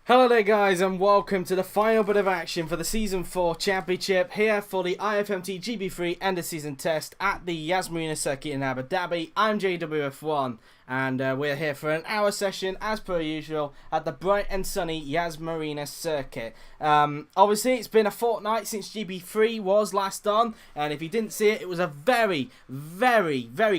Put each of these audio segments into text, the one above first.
Hello there guys and welcome to the final bit of action for the Season 4 Championship here for the IFMC GP3 end of season test at the Yas Marina circuit in Abu Dhabi. I'm JWF1 and we're here for an hour session as per usual at the bright and sunny Yas Marina circuit. Obviously it's been a fortnight since GP3 was last on, and if you didn't see it, it was a very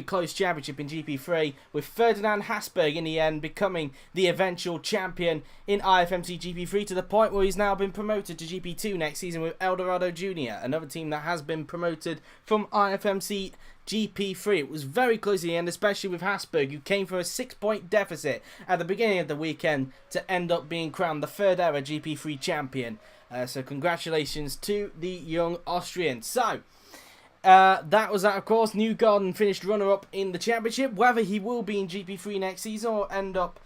close championship in GP3 with Ferdinand Hasberg in the end becoming the eventual champion in IFMC GP3 to the point where he's now been promoted to GP2 next season with El Dorado Junior, another team that has been promoted from IFMC GP3. It was very close in the end, especially with Hasberg, who came for a 6-point deficit at the beginning of the weekend to end up being crowned the third ever GP3 champion. So congratulations to the young Austrian. So that was that, of course. Newgarden finished runner-up in the championship. Whether he will be in GP3 next season or end up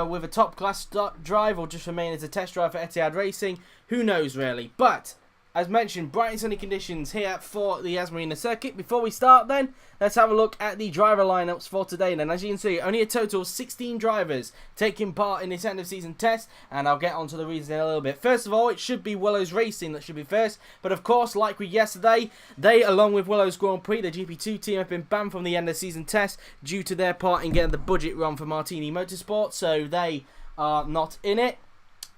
with a top-class drive or just remain as a test driver for Etihad Racing, who knows really. But as mentioned, bright and sunny conditions here for the Yas Marina circuit. Before we start then, let's have a look at the driver lineups for today. And as you can see, only a total of 16 drivers taking part in this end of season test, and I'll get onto the reasons in a little bit. First of all, it should be Willows Racing that should be first, but of course, like with yesterday, they, along with Willows Grand Prix, the GP2 team, have been banned from the end of season test due to their part in getting the budget run for Martini Motorsport, so they are not in it.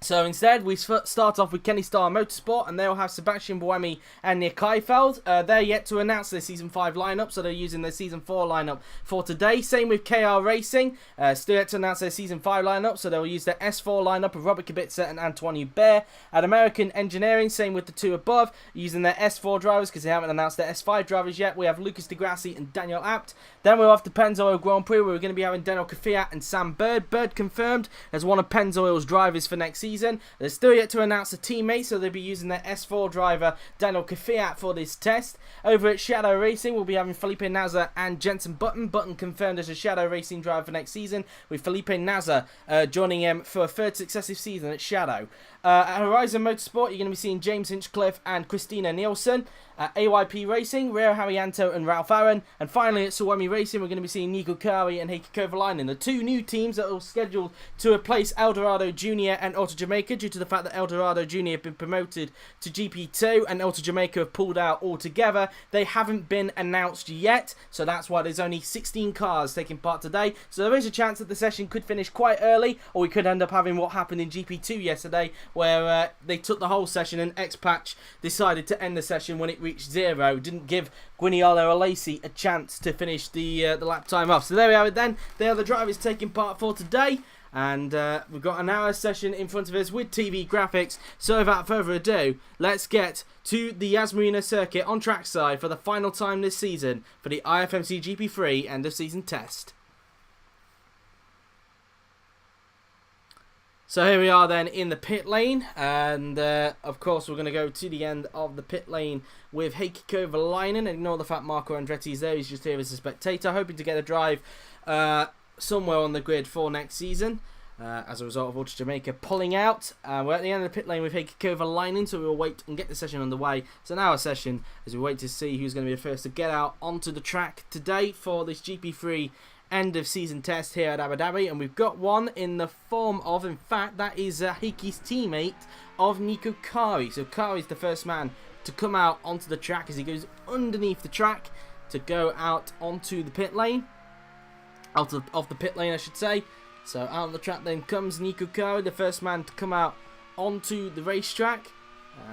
So instead, we start off with Kenny Star Motorsport, and they'll have Sebastian Buemi and Nick Heifeld. They're yet to announce their Season 5 lineup, so they're using their Season 4 lineup for today. Same with KR Racing, still yet to announce their Season 5 lineup, so they'll use their S4 lineup of Robert Kubica and Antoine Hubert. At American Engineering, same with the two above, using their S4 drivers because they haven't announced their S5 drivers yet. We have Lucas Di Grassi and Daniel Abt. Then we're off to Pennzoil Grand Prix, where we're going to be having Daniel Kvyat and Sam Bird. Bird confirmed as one of Pennzoil's drivers for next season. They're still yet to announce a teammate, so they'll be using their S4 driver Daniel Kvyat for this test. Over at Shadow Racing, we'll be having Felipe Nasr and Jenson Button. Button confirmed as a Shadow Racing driver for next season, with Felipe Nasr joining him for a third successive season at Shadow. At Horizon Motorsport, you're going to be seeing James Hinchcliffe and Christina Nielsen. At AYP Racing, Haryanto and Ralf Aron. And finally at Suwami Racing, we're going to be seeing Nico Kari and Heikki Kovalainen, the two new teams that are scheduled to replace El Dorado Junior and Auto Jamaica, due to the fact that El Dorado Junior have been promoted to GP2 and Auto Jamaica have pulled out altogether. They haven't been announced yet, so that's why there's only 16 cars taking part today. So there is a chance that the session could finish quite early, or we could end up having what happened in GP2 yesterday, where they took the whole session and X-Patch decided to end the session when it reached zero. Didn't give Guiniolo Alesi a chance to finish the lap time off. So there we have it then. They are the drivers taking part for today. And we've got an hour session in front of us with TV graphics. So without further ado, let's get to the Yas Marina circuit on trackside for the final time this season for the IFMC GP3 end of season test. So here we are then in the pit lane, and of course we're going to go to the end of the pit lane with Heikki Kovalainen. Ignore the fact Marco Andretti's there, he's just here as a spectator, hoping to get a drive somewhere on the grid for next season. As a result of Auto Jamaica pulling out. We're at the end of the pit lane with Heikki Kovalainen, so we'll wait and get the session underway. It's an hour session as we wait to see who's going to be the first to get out onto the track today for this GP3 end of season test here at Abu Dhabi, and we've got one in the form of, in fact, that is Heikki's teammate of Nico Kari. So Kari's the first man to come out onto the track as he goes underneath the track to go out onto the pit lane, off the pit lane I should say. So out on the track then comes Nico Kari, the first man to come out onto the racetrack,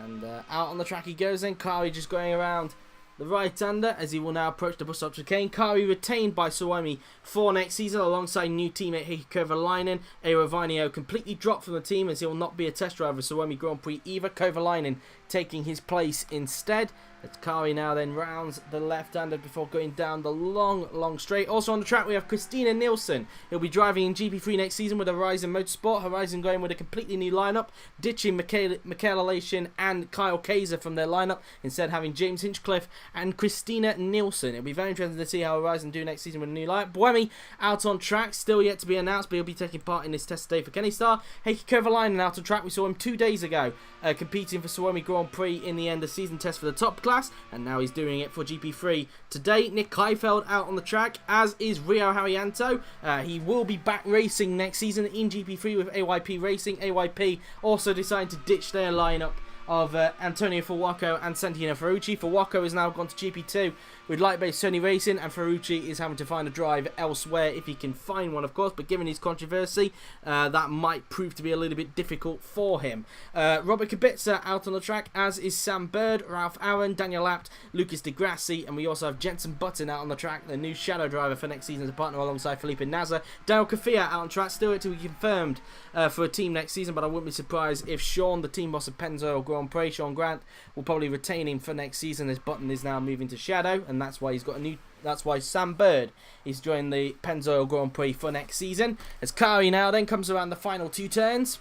and out on the track he goes then. Kari just going around the right-hander as he will now approach the bus stop chicane. Kari retained by Suwami for next season alongside new teammate Heikki Kovalainen. Eero Vainio completely dropped from the team as he will not be a test driver for Suwami Grand Prix either. Kovalainen taking his place instead. As Kari now then rounds the left-hander before going down the long straight. Also on the track we have Christina Nielsen. He'll be driving in GP3 next season with Horizon Motorsport. Horizon going with a completely new lineup, ditching Michael Alation and Kyle Kaiser from their lineup, instead having James Hinchcliffe and Christina Nielsen. It'll be very interesting to see how Horizon do next season with a new lineup. Buemi out on track, still yet to be announced, but he'll be taking part in this test today for Kenny Star. Heikki Kovalainen out on track. We saw him 2 days ago competing for Suwami Grand Grand Prix in the end of season test for the top class, and now he's doing it for GP3 today. Nick Heifeld out on the track, as is Rio Haryanto. He will be back racing next season in GP3 with AYP Racing. AYP also decided to ditch their lineup of Antonio Fuwaco and Santino Ferrucci. Fuwaco has now gone to GP2 with light-based Sony Racing, and Ferrucci is having to find a drive elsewhere if he can find one, of course, but given his controversy, that might prove to be a little bit difficult for him. Robert Kubica out on the track, as is Sam Bird, Ralf Aron, Daniel Abt, Lucas Di Grassi, and we also have Jenson Button out on the track, the new shadow driver for next season to partner alongside Felipe Nasr. Daniel Kafia out on track, still to be confirmed for a team next season, but I wouldn't be surprised if Sean, the team boss of Pennzoil Grand Prix, Sean Grant, will probably retain him for next season, as Button is now moving to shadow, and that's why he's got a new. That's why Sam Bird is joining the Pennzoil Grand Prix for next season. As Kari now then comes around the final 2 turns,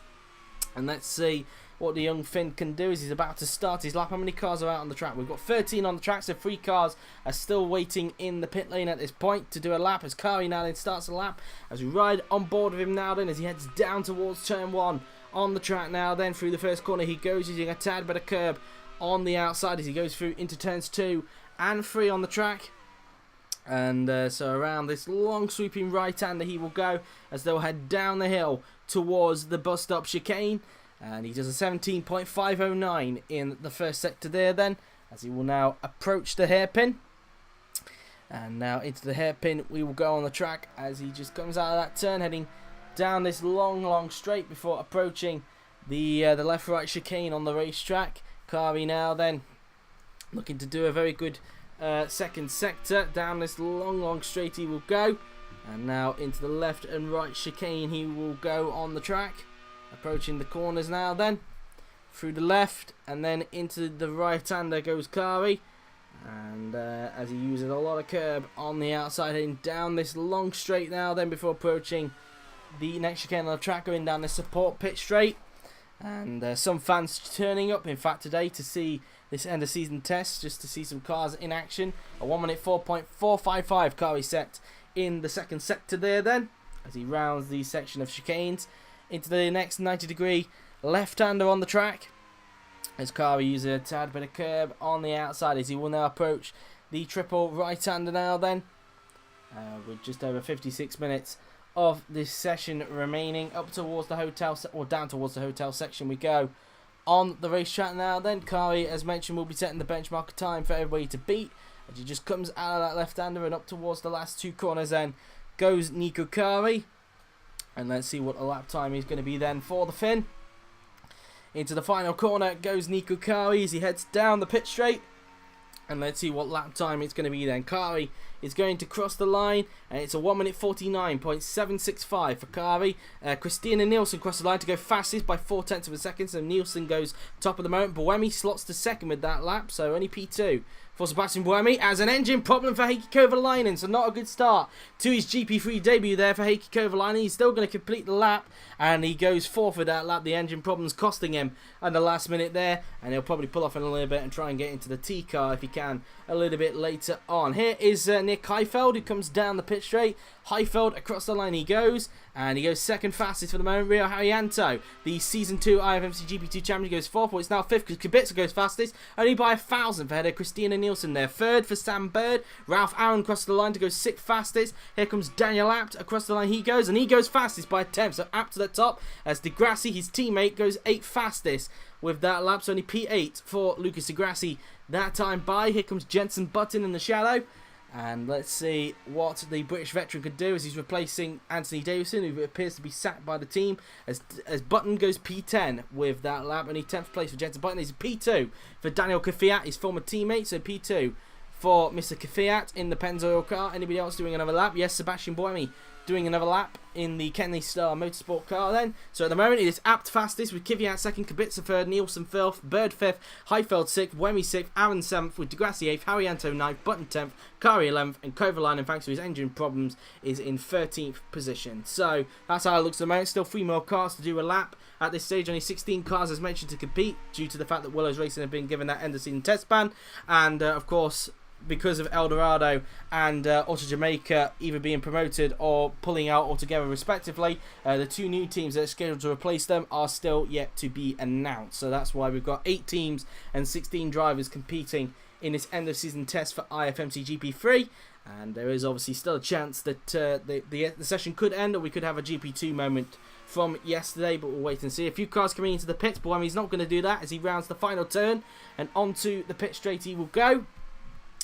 and let's see what the young Finn can do as he's about to start his lap. How many cars are out on the track? We've got 13 on the track, so 3 cars are still waiting in the pit lane at this point to do a lap. As Kari now then starts a lap, as we ride on board with him now then as he heads down towards turn 1 on the track now then. Through the first corner he goes, using a tad bit of curb on the outside as he goes through into turns 2 and 3 on the track. And so around this long sweeping right-hander he will go, as they'll head down the hill towards the bus stop chicane. And he does a 17.509 in the first sector there then, as he will now approach the hairpin. And now into the hairpin we will go on the track, as he just comes out of that turn, heading down this long straight before approaching the left-right chicane on the racetrack. Kari now then looking to do a very good second sector. Down this long straight he will go, and now into the left and right chicane he will go on the track, approaching the corners now then, through the left and then into the right-hander goes Kari, and as he uses a lot of curb on the outside, heading down this long straight now then before approaching the next chicane on the track, going down the support pit straight. And some fans turning up, in fact, today to see this end of season test, just to see some cars in action. A 1 minute 4.455 Kari set in the second sector there then, as he rounds the section of chicanes into the next 90-degree left-hander on the track, as Kari uses a tad bit of curb on the outside, as he will now approach the triple right-hander now then, with just over 56 minutes of this session remaining. Up towards the hotel, or down towards the hotel section we go on the racetrack now then. Kari, as mentioned, will be setting the benchmark time for everybody to beat, as he just comes out of that left-hander, and up towards the last 2 corners then goes Nico Kari. And let's see what a lap time is going to be then for the Finn. Into the final corner goes Nico Kari as he heads down the pit straight. And let's see what lap time it's going to be then. Kari is going to cross the line, and it's a 1 minute 49.765 for Kari. Christina Nielsen crossed the line to go fastest by 0.4 of a second, so Nielsen goes top of the moment. Buemi slots to second with that lap, so only P2 for Sebastian Buemi, as an engine problem for Heikki Kovalainen, so not a good start to his GP3 debut there for Heikki Kovalainen. He's still going to complete the lap, and he goes 4th for that lap. The engine problems costing him at the last minute there, and he'll probably pull off in a little bit and try and get into the T car if he can a little bit later on. Here is Nick Heifeld, who comes down the pit straight. Heifeld across the line he goes, and he goes second fastest for the moment. Rio Haryanto, the Season 2 IFMC GP2 champion, goes 4th, but it's now 5th because Kubica goes fastest, only by 1,000 for header Christina Nielsen there. 3rd for Sam Bird. Ralf Aron across the line to go 6th fastest. Here comes Daniel Abt across the line he goes, and he goes fastest by 10th, so Abt to the top, as Di Grassi, his teammate, goes 8th fastest with that lap, so only P8 for Lucas Di Grassi that time by. Here comes Jenson Button in the shadow. And let's see what the British veteran could do as he's replacing Anthony Davison, who appears to be sacked by the team, as Button goes P10 with that lap. Only 10th place for Jenson Button. He's P2 for Daniel Kvyat, his former teammate, so P2 for Mr. Kvyat in the Pennzoil car. Anybody else doing another lap? Yes, Sebastian Buemi doing another lap in the Kenley Star Motorsport car then. So at the moment it is Abt fastest with Kvyat 2nd, Kubica 3rd, Nielsen 4th, Bird 5th, Heifeld 6th, Buemi 6th, Aron 7th, with Di Grassi 8th, Haryanto 9th, Button 10th, Kari 11th, and Kovalainen, thanks to his engine problems, is in 13th position. So that's how it looks at the moment. Still 3 more cars to do a lap. At this stage, only 16 cars as mentioned to compete, due to the fact that Willows Racing have been given that end of season test ban. And of course, because of El Dorado and Auto Jamaica either being promoted or pulling out altogether respectively, the 2 new teams that are scheduled to replace them are still yet to be announced. So that's why we've got 8 teams and 16 drivers competing in this end of season test for IFMC GP3, and there is obviously still a chance that the session could end, or we could have a GP2 moment from yesterday, but we'll wait and see. A few cars coming into the pits, but he's not going to do that as he rounds the final turn, and onto the pit straight he will go.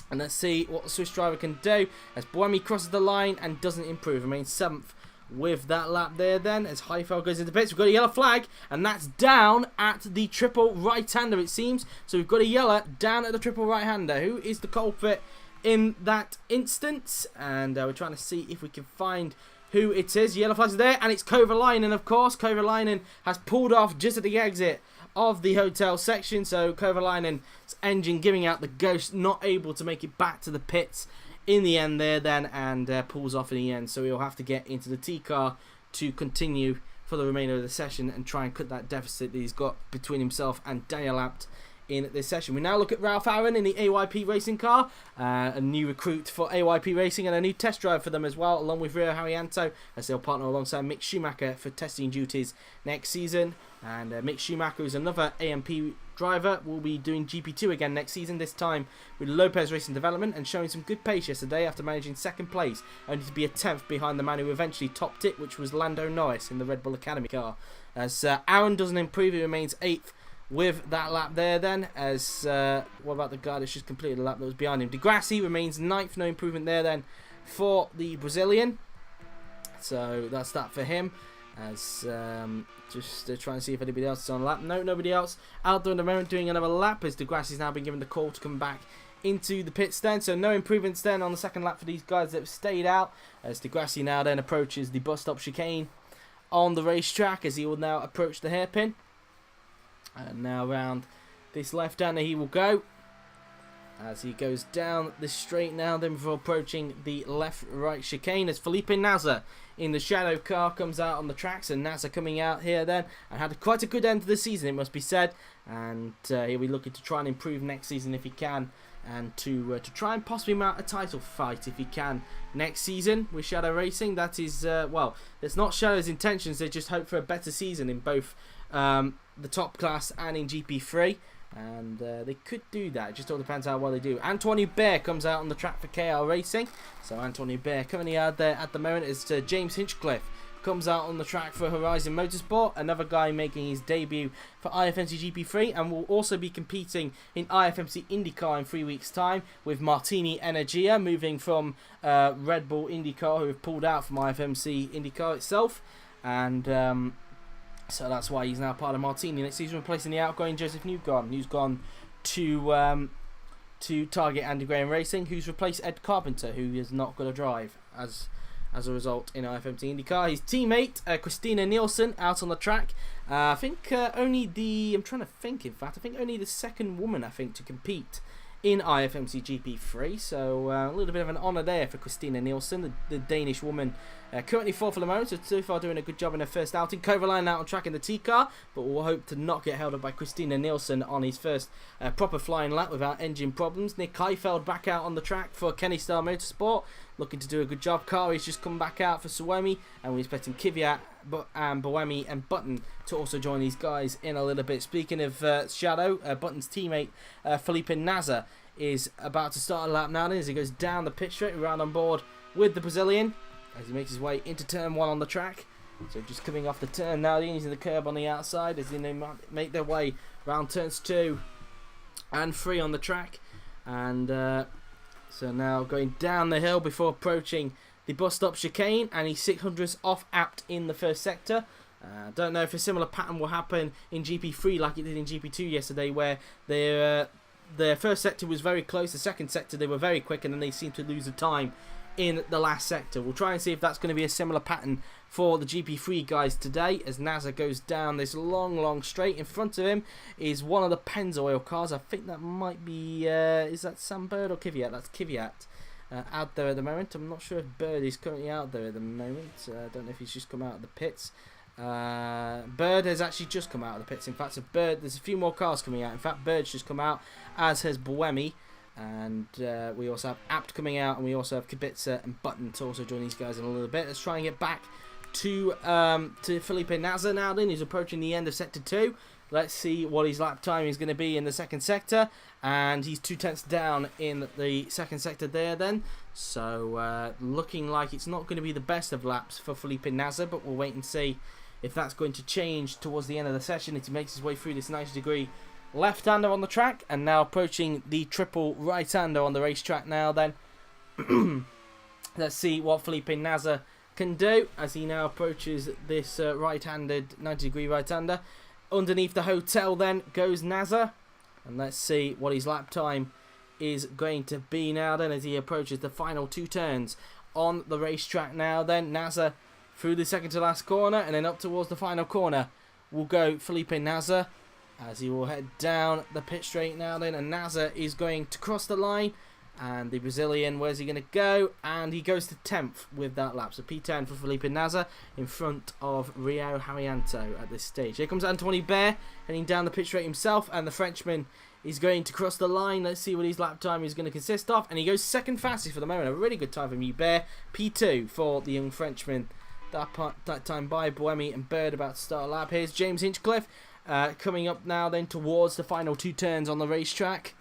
And let's see what the Swiss driver can do as Buemi crosses the line and doesn't improve, remains 7th with that lap there then as Heifeld goes into pits. We've got a yellow flag, and that's down at the triple right-hander, it seems. So we've got a yellow down at the triple right-hander. Who is the culprit in that instance? And we're trying to see if we can find who it is. Yellow flags are there, and it's Kovalainen, of course. Kovalainen has pulled off just at the exit of the hotel section, so Kovalainen's engine giving out the ghost, not able to make it back to the pits in the end there then, and pulls off in the end. So he'll have to get into the T car to continue for the remainder of the session and try and cut that deficit that he's got between himself and Daniel Abt in this session. We now look at Ralf Aron in the AYP Racing car, a new recruit for AYP Racing and a new test drive for them as well, along with Rio Haryanto, as they'll partner alongside Mick Schumacher for testing duties next season. And Mick Schumacher, who's another AMP driver, will be doing GP2 again next season, this time with Lopez Racing Development, and showing some good pace yesterday after managing 2nd place, only to be a 10th behind the man who eventually topped it, which was Lando Norris in the Red Bull Academy car. As Aron doesn't improve, he remains 8th with that lap there then, as what about the guy that's just completed the lap that was behind him? Di Grassi remains 9th, no improvement there then for the Brazilian. So that's that for him. As just trying to see if anybody else is on the lap. No, nobody else out there at the moment doing another lap, as Di Grassi's now been given the call to come back into the pits then. So no improvements then on the 2nd lap for these guys that have stayed out, as Di Grassi now then approaches the bus stop chicane on the racetrack, as he will now approach the hairpin. And now round this left-hander he will go, as he goes down this straight now then before approaching the left-right chicane, as Felipe Nasr in the shadow car comes out on the tracks. And Nasr coming out here then and had quite a good end to the season, it must be said, and he'll be looking to try and improve next season if he can, and to try and possibly mount a title fight if he can next season with Shadow Racing. That is well, it's not Shadow's intentions, they just hope for a better season in both the top class and in GP3, and they could do that. It just all depends how well they do. Antoine Hubert comes out on the track for KR Racing, so Antoine Hubert currently out there at the moment as James Hinchcliffe comes out on the track for Horizon Motorsport, another guy making his debut for IFMC GP3, and will also be competing in IFMC IndyCar in 3 weeks time with Martini Energia, moving from Red Bull IndyCar, who have pulled out from IFMC IndyCar itself, and so that's why he's now part of Martini next season, replacing the outgoing Joseph Newgarden, who's gone to Target Andy Graham Racing, who's replaced Ed Carpenter, who is not going to drive as a result in IFMC IndyCar. His teammate Christina Nielsen out on the track. I think only the only the 2nd woman to compete in IFMC GP3, so a little bit of an honour there for Christina Nielsen, the Danish woman, currently 4th for the moment, so far doing a good job in her first outing. Kovalainen out on track in the T car, but we'll hope to not get held up by Christina Nielsen on his first proper flying lap without engine problems. Nick Heifeld back out on the track for Kenny Star Motorsport, looking to do a good job. Kari's just come back out for Suomi, and we're expecting Kvyat, Buemi and Button to also join these guys in a little bit. Speaking of Shadow, Button's teammate Felipe Nasr is about to start a lap now as he goes down the pit straight, around on board with the Brazilian as he makes his way into turn 1 on the track. So just coming off the turn now, using the curb on the outside as they make their way round turns 2 and 3 on the track, and so now going down the hill before approaching the bus stop chicane, and he's 600ths off Abt in the first sector. Don't know if a similar pattern will happen in GP3 like it did in GP2 yesterday, where their first sector was very close, the second sector they were very quick, and then they seemed to lose the time in the last sector. We'll try and see if that's going to be a similar pattern for the GP3 guys today, as Nasr goes down this long straight. In front of him is one of the Pennzoil cars. I think that might be is that Sam Bird or Kvyat? That's Kvyat out there at the moment. I'm not sure if Bird is currently out there at the moment. I don't know if he's just come out of the pits. Bird has actually just come out of the pits. In fact, so Bird, there's a few more cars coming out. In fact, Bird's just come out, as has Buemi. And we also have Apt coming out, and we also have Kubica and Button to also join these guys in a little bit. Let's try and get back to Felipe Nasr now then. He's approaching the end of Sector 2. Let's see what his lap time is going to be in the second sector. And he's 2/10 down in the second sector there then. So looking like it's not going to be the best of laps for Felipe Nasr, but we'll wait and see if that's going to change towards the end of the session as he makes his way through this 90-degree left-hander on the track, and now approaching the triple right-hander on the racetrack now then. Let's see what Felipe Nasr can do as he now approaches this right-handed 90-degree right-hander. Underneath the hotel then goes Nasr, and let's see what his lap time is going to be now then as he approaches the final 2 turns on the racetrack now then. Nasr through the second to last corner, and then up towards the final corner will go Felipe Nasr as he will head down the pit straight now then, and Nasr is going to cross the line, and the Brazilian, where's he going to go? And he goes to 10th with that lap, so P10 for Felipe Nasr in front of Rio Haryanto at this stage. Here comes Anthony Bear heading down the pit straight himself, and the Frenchman is going to cross the line. Let's see what his lap time is going to consist of, and he goes second fastest for the moment. A really good time from Bear. P2 for the young Frenchman. That time by Buemi and Bird about to start a lap. Here's James Hinchcliffe coming up now then towards the final 2 turns on the racetrack.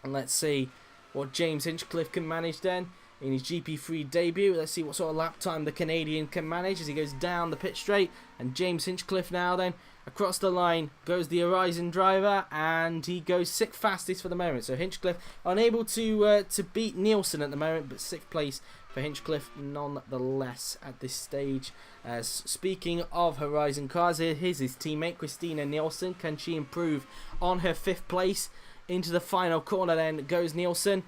And let's see what James Hinchcliffe can manage then in his GP3 debut. Let's see what sort of lap time the Canadian can manage as he goes down the pit straight. And James Hinchcliffe now then across the line goes the Horizon driver, and he goes 6th fastest for the moment. So Hinchcliffe unable to beat Nielsen at the moment, but 6th place for Hinchcliffe nonetheless at this stage. As speaking of Horizon cars, here's his teammate Christina Nielsen. Can she improve on her 5th place? Into the final corner then goes Nielsen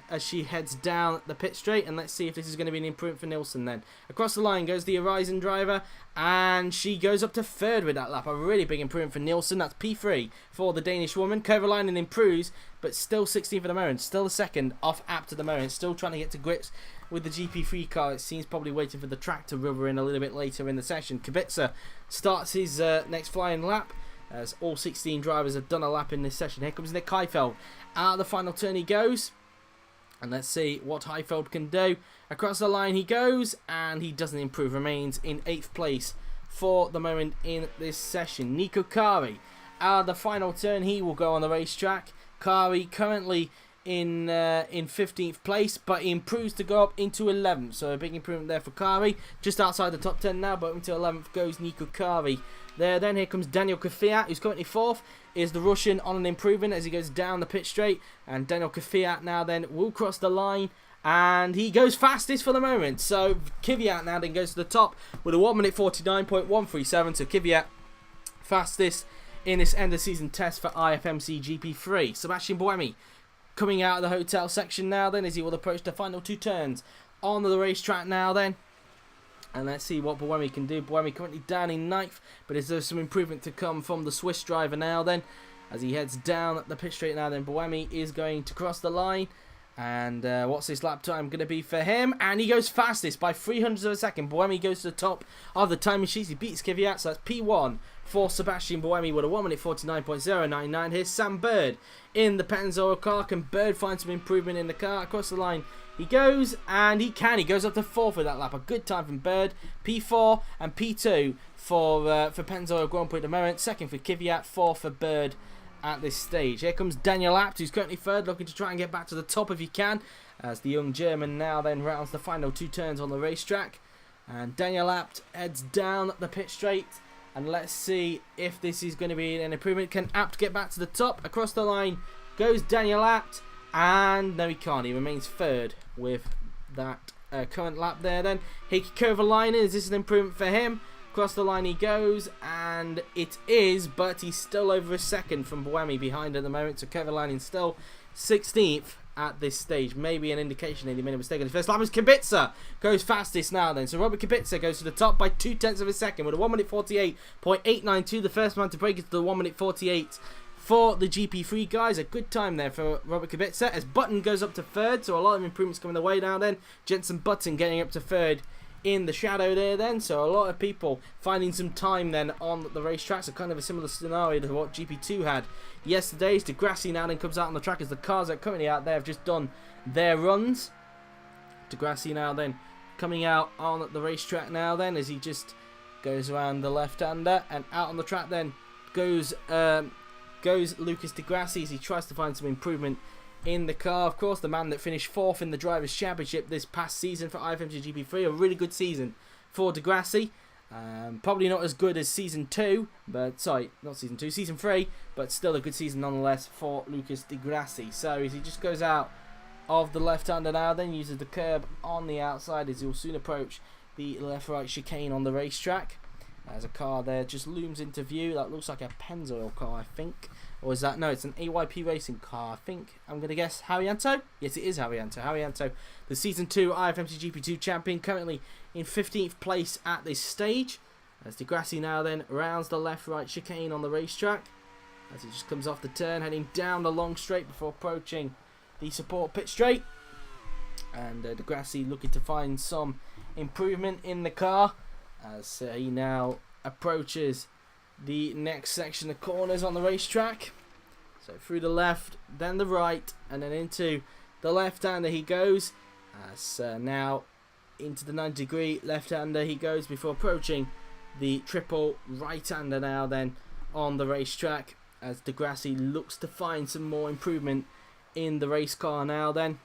as she heads down the pit straight, and let's see if this is going to be an improvement for Nielsen then. Across the line goes the Horizon driver, and she goes up to 3rd with that lap. A really big improvement for Nielsen. That's P3 for the Danish woman. Kovalainen improves, but still 16th at the moment. Still the second off Apt at the moment. Still trying to get to grips with the GP3 car. It seems probably waiting for the track to rubber in a little bit later in the session. Kubica starts his next flying lap, as all 16 drivers have done a lap in this session. Here comes Nick Heifeld. Out of the final turn he goes. And let's see what Heifeld can do. Across the line he goes, and he doesn't improve. Remains in 8th place for the moment in this session. Nico Kari. Out of the final turn he will go on the racetrack. Kari currently in 15th place, but he improves to go up into 11th. So a big improvement there for Kari. Just outside the top 10 now, but into 11th goes Nico Kari. Then here comes Daniel Kvyat, who's currently 4th, is the Russian on an improvement as he goes down the pit straight, and Daniel Kvyat now then will cross the line, and he goes fastest for the moment. So Kvyat now then goes to the top with a 1 minute 49.137, so Kvyat fastest in this end of season test for IFMC GP3. Sebastian Buemi coming out of the hotel section now then as he will approach the final 2 turns on the racetrack now then. And let's see what Buemi can do. Buemi currently down in 9th, but is there some improvement to come from the Swiss driver now then? As he heads down the pit straight now then, Buemi is going to cross the line. And what's his lap time going to be for him? And he goes fastest by 300ths of a second. Buemi goes to the top of the time machine. He beats Kvyat, so that's P1 for Sebastian Buemi with a 1 minute 49.099. Here's Sam Bird in the Pennzoil car. Can Bird find some improvement in the car? Across the line he goes, and he can. He goes up to 4th with that lap. A good time from Bird. P4 and P2 for Pennzoil Grand Prix at the moment. 2nd for Kvyat, 4th for Bird at this stage. Here comes Daniel Apt, who's currently 3rd, looking to try and get back to the top if he can, as the young German now then rounds the final 2 turns on the racetrack. And Daniel Apt heads down the pit straight, and let's see if this is going to be an improvement. Can Apt get back to the top? Across the line goes Daniel Apt, and no, he can't. He remains 3rd with that current lap there then. Heikki Kovalainen, is this an improvement for him? Across the line he goes, and it is, but he's still over a second from Buemi behind at the moment, so Kovalainen still 16th at this stage. Maybe an indication that he made a mistake on his first lap. As Kubica goes fastest now then, so Robert Kubica goes to the top by 0.2 of a second with a 1 minute 48.892, the first man to break it to the 1 minute 48 for the GP3 guys. A good time there for Robert Kubica, as Button goes up to 3rd, so a lot of improvements coming the way now then. Jenson Button getting up to 3rd in the shadow there then, so a lot of people finding some time then on the racetrack. So kind of a similar scenario to what GP2 had yesterday. Degrassi now then comes out on the track as the cars that are currently out there have just done their runs. Degrassi now then coming out on the racetrack now then as he just goes around the left-hander, and out on the track then goes Lucas Degrassi as he tries to find some improvement in the car. Of course, the man that finished 4th in the Drivers' Championship this past season for IFMC GP3, a really good season for Degrassi. Probably not as good as season 2, but sorry, not season 2, season 3, but still a good season nonetheless for Lucas Degrassi. So as he just goes out of the left-hander now, then uses the curb on the outside as he'll soon approach the left-right chicane on the racetrack. As a car there just looms into view. That looks like a Pennzoil car, I think. Or is that? No, it's an AYP Racing car, I think. I'm going to guess Haryanto? Yes, it is Haryanto. Haryanto, the Season 2 IFMC GP2 champion, currently in 15th place at this stage. As Degrassi now then rounds the left-right chicane on the racetrack. As he just comes off the turn, heading down the long straight before approaching the support pit straight. And Degrassi looking to find some improvement in the car as he now approaches the next section of corners on the racetrack. So through the left, then the right, and then into the left-hander he goes. As now into the 90-degree left-hander he goes before approaching the triple right-hander now then on the racetrack. As Degrassi looks to find some more improvement in the race car now then.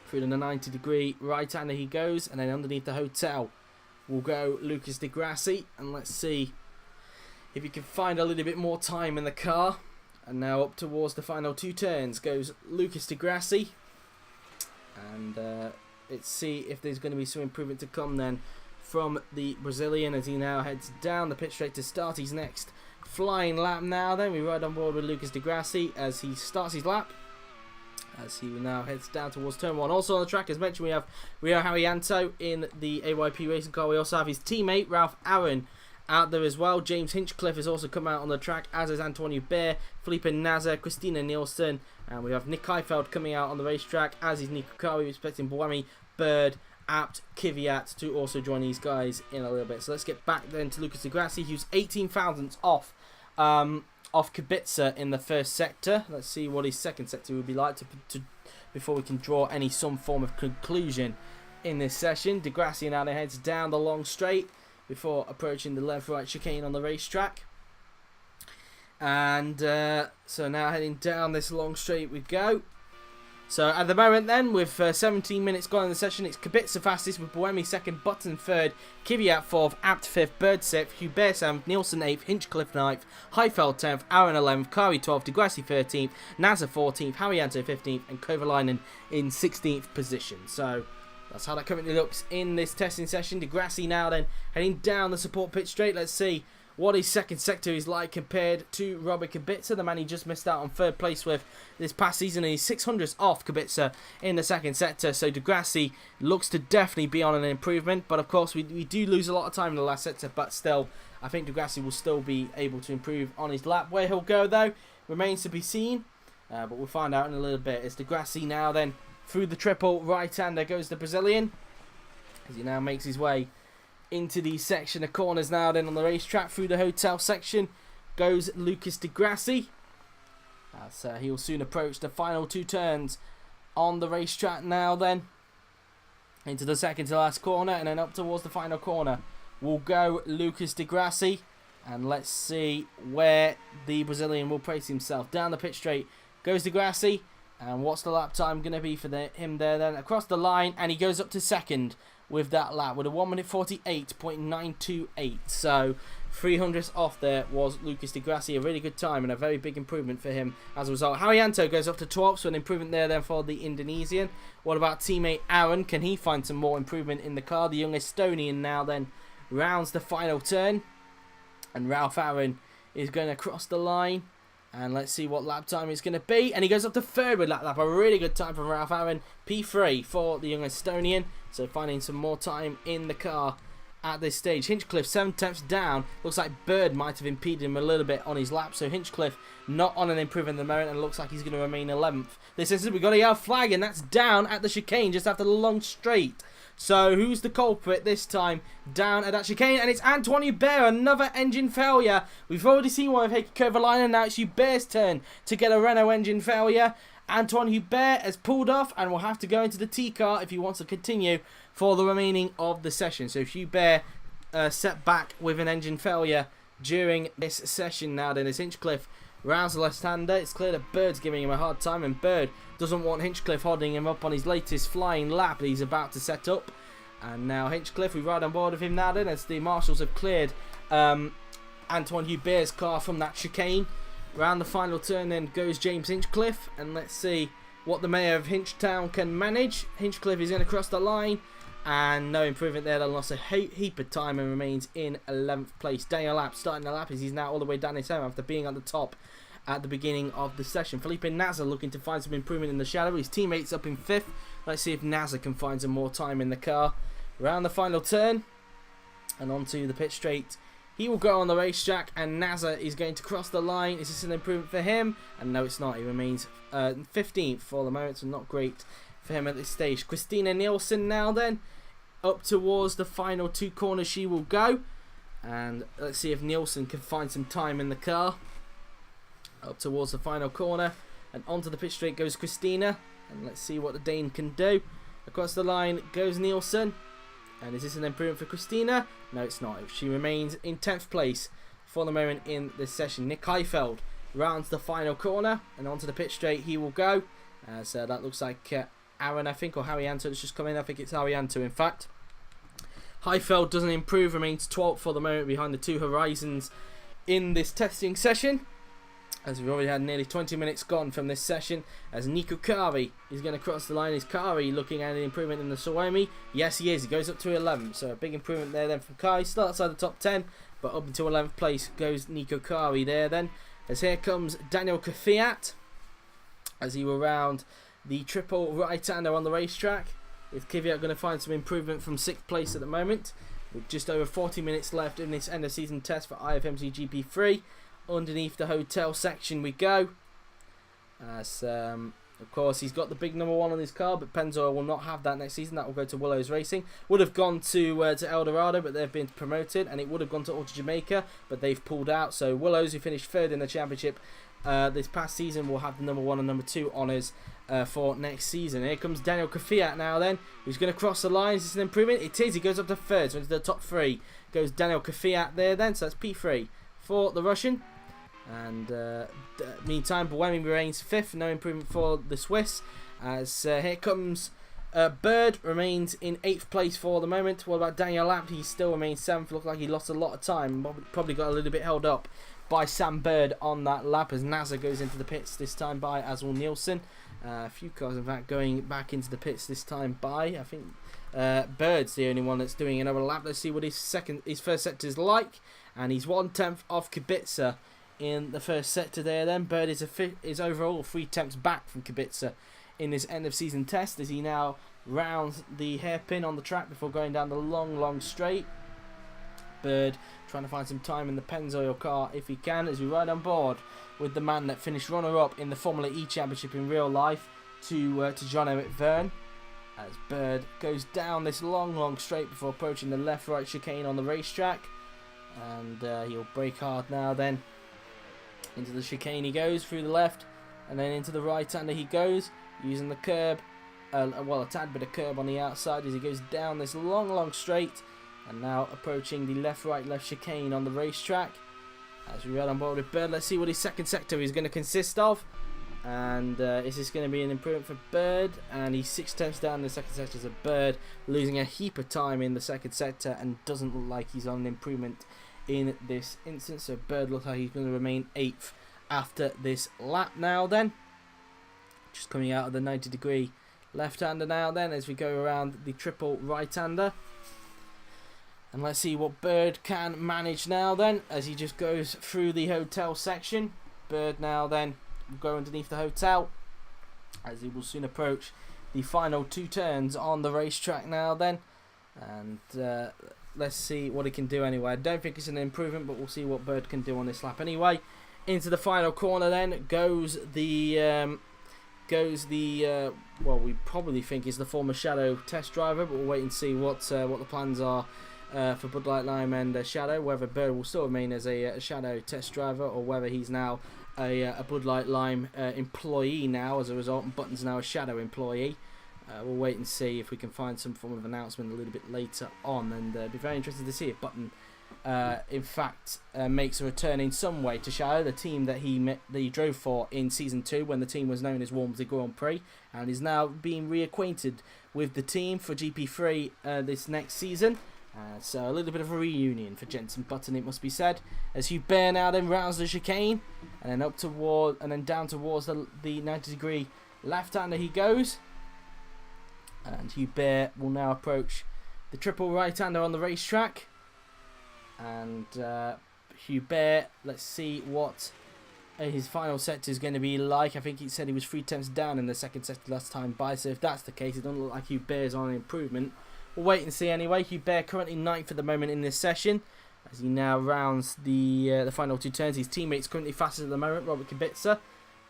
Through the 90-degree right-hander he goes, and then underneath the hotel will go Lucas Degrassi, and let's see if he can find a little bit more time in the car. And now up towards the final 2 turns goes Lucas Degrassi, and let's see if there's going to be some improvement to come then from the Brazilian as he now heads down the pit straight to start his next flying lap. Now then we ride on board with Lucas Degrassi as he starts his lap, as he now heads down towards turn 1. Also on the track, as mentioned, we have Haryanto in the AYP Racing car. We also have his teammate Ralf Aron out there as well. James Hinchcliffe has also come out on the track, as is Antonio Bear, Felipe Nasr, Christina Nielsen, and we have Nick Heifeld coming out on the racetrack, as is Nico Kari. We're expecting Buemi, Bird, Apt, Kvyat to also join these guys in a little bit. So let's get back then to Lucas Degrassi, who's 18 thousandths off Kubica in the first sector. Let's see what his second sector would be like before we can draw some form of conclusion in this session. Degrassi now heads down the long straight before approaching the left-right chicane on the racetrack. And so now heading down this long straight we go. So at the moment then, with 17 minutes gone in the session, it's Kubica fastest with Buemi second, Button third, Kvyat fourth, Apt fifth, Bird 6th, Hubert 7th, Nielsen 8th, Hinchcliffe 9th, Heifeld 10th, Aron 11th, Kari 12th, Degrassi 13th, Nasr 14th, Haryanto 15th, and Kovalainen in 16th position. So that's how that currently looks in this testing session. Degrassi now then heading down the support pit straight. Let's see what his second sector is like compared to Robert Kubica, the man he just missed out on third place with this past season, and he's 600ths off Kubica in the second sector. So Degrassi looks to definitely be on an improvement, but of course we do lose a lot of time in the last sector, but still I think Degrassi will still be able to improve on his lap. Where he'll go though remains to be seen, but we'll find out in a little bit. As Degrassi now then through the triple right-hander goes the Brazilian, as he now makes his way into the section of corners now then on the racetrack. Through the hotel section goes Lucas Degrassi, as he'll soon approach the final 2 turns on the racetrack now then. Into the second to last corner, and then up towards the final corner will go Lucas Degrassi. And let's see where the Brazilian will place himself. Down the pit straight goes Degrassi, and what's the lap time going to be for him there then? Across the line, and he goes up to second with that lap with a 1 minute 48.928. So 300ths off there was Lucas Degrassi. A really good time and a very big improvement for him as a result. Haryanto goes up to 12th, so an improvement there then for the Indonesian. What about teammate Aron? Can he find some more improvement in the car? The young Estonian now then rounds the final turn, and Ralf Aron is going to cross the line. And let's see what lap time it's going to be. And he goes up to third with that lap. A really good time from Ralf Aron. P3 for the young Estonian. So finding some more time in the car at this stage. Hinchcliffe 7 tenths down. Looks like Bird might have impeded him a little bit on his lap. So Hinchcliffe not on an improvement at the moment, and looks like he's going to remain 11th. This is, we've got a yellow flag, and that's down at the chicane just after the long straight. So who's the culprit this time down at that chicane? And it's Antoine Hubert, another engine failure. We've already seen one of Heikki Kovalainen. Now it's Hubert's turn to get a Renault engine failure. Antoine Hubert has pulled off and will have to go into the T-car if he wants to continue for the remaining of the session. So Hubert set back with an engine failure during this session now then, as Hinchcliffe rounds the left-hander. It's clear that Bird's giving him a hard time, and Bird doesn't want Hinchcliffe holding him up on his latest flying lap that he's about to set up. And now Hinchcliffe, we ride on board with him now then, as the marshals have cleared Antoine Hubert's car from that chicane. Round the final turn then goes James Hinchcliffe, and let's see what the mayor of Hinchtown can manage. Hinchcliffe is going to cross the line, and no improvement there. They lost a heap of time and remains in 11th place. Daniel Lap starting the lap as he's now all the way down his home after being at the top at the beginning of the session. Felipe Nasr looking to find some improvement in the shadow. His teammates up in 5th. Let's see if Nasr can find some more time in the car. Round the final turn and onto the pit straight. He will go on the racetrack, and Nasr is going to cross the line. Is this an improvement for him? And no, it's not. He remains 15th for the moment, so not great for him at this stage. Christina Nielsen now then, up towards the final 2 corners she will go. And let's see if Nielsen can find some time in the car. Up towards the final corner, and onto the pit straight goes Christina. And let's see what the Dane can do. Across the line goes Nielsen. And is this an improvement for Christina? No, it's not. She remains in 10th place for the moment in this session. Nick Heifeld rounds the final corner, and onto the pit straight he will go. So that looks like Aron, I think, or Haryanto that's just come in. I think it's Haryanto, in fact. Heifeld doesn't improve, remains 12th for the moment behind the 2 Horizons in this testing session, as we've already had nearly 20 minutes gone from this session, as Nico Kari is going to cross the line. Is Kari looking at an improvement in the Suomi? Yes, he is. He goes up to 11th, so a big improvement there then from Kari. Still outside the top 10, but up into 11th place goes Nico Kari there then, as here comes Daniel Kvyat, as he will round the triple right-hander on the racetrack. Is Kvyat going to find some improvement from 6th place at the moment, with just over 40 minutes left in this end of season test for IFMC GP3. Underneath the hotel section we go. As of course he's got the big number 1 on his car, but Pennzoil will not have that next season. That will go to Willows Racing. Would have gone to El Dorado, but they've been promoted, and it would have gone to Auto Jamaica, but they've pulled out. So Willows, who finished 3rd in the championship this past season, will have the number 1 and number 2 honours for next season. Here comes Daniel Kvyat now then, who's going to cross the line. Is this an improvement? It is. He goes up to 3rd, so into the top 3 goes Daniel Kvyat there then, so that's P3 for the Russian. And meantime, Bohemi remains 5th, no improvement for the Swiss. As here comes Bird, remains in 8th place for the moment. What about Daniel Lap? He still remains 7th. Looked like he lost a lot of time. Probably got a little bit held up by Sam Bird on that lap, as Nasr goes into the pits this time by Aswell Nielsen. A few cars, in fact, going back into the pits this time by, I think, Bird's the only one that's doing another lap. Let's see what his first sector is like. And he's 1/10 off Kubica in the first sector there then. Bird is overall 3/10 back from Kubica in this end of season test, as he now rounds the hairpin on the track before going down the long straight. Bird trying to find some time in the Pennzoil car if he can, as we ride on board with the man that finished runner-up in the Formula E Championship in real life to John-Eric Verne, as Bird goes down this long straight before approaching the left-right chicane on the racetrack. And he'll brake hard now then. Into the chicane he goes, through the left, and then into the right-hander he goes, using the curb, a tad bit of curb on the outside as he goes down this long straight, and now approaching the left chicane on the racetrack. As we ride on board with Bird, let's see what his second sector is going to consist of. And is this going to be an improvement for Bird? And he's 6/10 down in the second sector as a Bird, losing a heap of time in the second sector, and doesn't look like he's on an improvement in this instance. So Bird looks like he's going to remain 8th after this lap now then. Just coming out of the 90-degree left-hander now then, as we go around the triple right-hander. And let's see what Bird can manage now then, as he just goes through the hotel section. Bird now then will go underneath the hotel, as he will soon approach the final 2 turns on the racetrack now then. And let's see what he can do anyway. I don't think it's an improvement, but we'll see what Bird can do on this lap anyway. Into the final corner then goes the goes the well, we probably think is the former Shadow test driver, but we'll wait and see what the plans are for Bud Light Lime and Shadow. Whether Bird will still remain as a Shadow test driver, or whether he's now a Bud Light Lime employee now as a result, and Button's now a Shadow employee. We'll wait and see if we can find some form of announcement a little bit later on, and be very interested to see if Button in fact makes a return in some way to Shadow, the team that he drove for in Season 2 when the team was known as Walmsley Grand Prix, and is now being reacquainted with the team for GP3 this next season. So a little bit of a reunion for Jenson Button, it must be said, as Hubert now then rounds the chicane, and then up toward and then down towards the 90-degree left-hander he goes, and Hubert will now approach the triple right-hander on the racetrack. And Hubert, let's see what his final sector is going to be like. I think he said he was 3 tenths down in the second sector last time by, so if that's the case, it doesn't look like Hubert's on an improvement. We'll wait and see anyway. Hubert currently 9th at the moment in this session, as he now rounds the final 2 turns. His teammate's currently fastest at the moment, Robert Kubica.